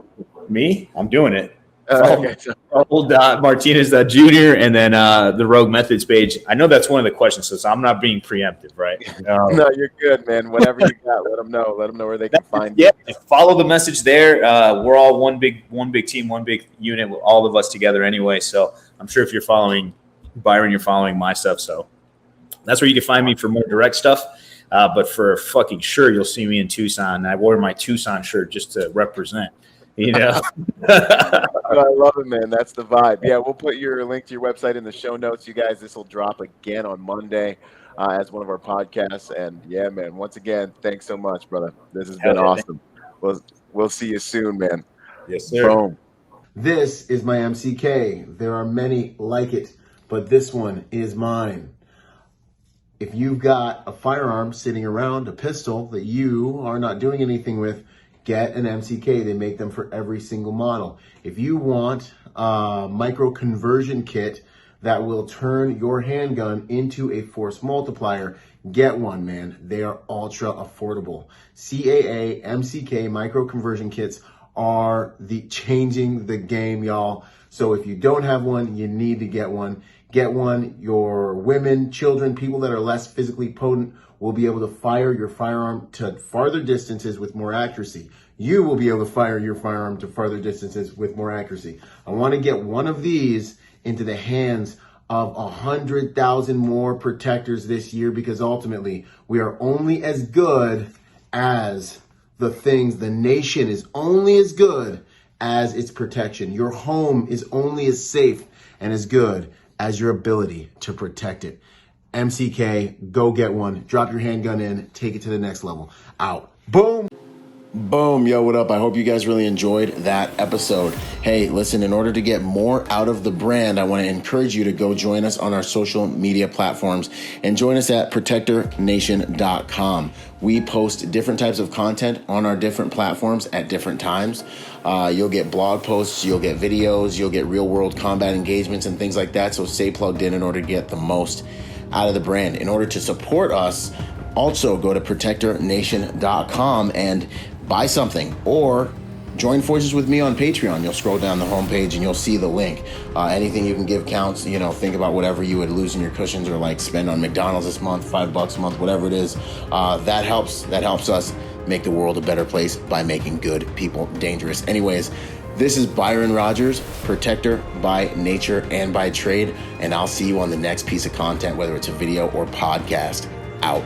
Me, I'm doing it. Raul Martinez Jr. and then the Rogue Methods page. I know that's one of the questions, so I'm not being preemptive, right? No, you're good, man. Whatever you got, let them know. Let them know where they can find you. Yeah, follow the message there. We're all one big team, one big unit. With all of us together anyway. So I'm sure if you're following Byron, you're following my stuff. So that's where you can find me for more direct stuff. But for fucking sure, you'll see me in Tucson. I wore my Tucson shirt just to represent. You know, I love it, man. That's the vibe. Yeah, we'll put your link to your website in the show notes. You guys, this will drop again on Monday as one of our podcasts. And yeah, man, once again, thanks so much, brother. This has been awesome. We'll see you soon, man. Yes, sir. Boom. This is my MCK. There are many like it, but this one is mine. If you've got a firearm sitting around, a pistol that you are not doing anything with, get an MCK. They make them for every single model. If you want a micro conversion kit that will turn your handgun into a force multiplier, get one, man. They are ultra affordable. CAA MCK micro conversion kits are changing the game, y'all. So if you don't have one, you need to get one. Get one. Your women, children, people that are less physically potent will be able to fire your firearm to farther distances with more accuracy. You will be able to fire your firearm to farther distances with more accuracy. I want to get one of these into the hands of 100,000 more protectors this year, because ultimately we are only as good as the nation is only as good as its protection. Your home is only as safe and as good as your ability to protect it. MCK, go get one. Drop your handgun in. Take it to the next level. Out. Boom. Boom. Yo, what up? I hope you guys really enjoyed that episode. Hey, listen, in order to get more out of the brand, I want to encourage you to go join us on our social media platforms and join us at protectornation.com. We post different types of content on our different platforms at different times. You'll get blog posts, you'll get videos, you'll get real world combat engagements and things like that. So stay plugged in order to get the most out of the brand. In order to support us, also go to protectornation.com and buy something, or join forces with me on Patreon. You'll scroll down the homepage and you'll see the link. Anything you can give counts. You know, think about whatever you would lose in your cushions or like spend on McDonald's this month, $5 a month, whatever it is. That helps us make the world a better place by making good people dangerous. Anyways, this is Byron Rodgers, protector by nature and by trade, and I'll see you on the next piece of content, whether it's a video or podcast. Out.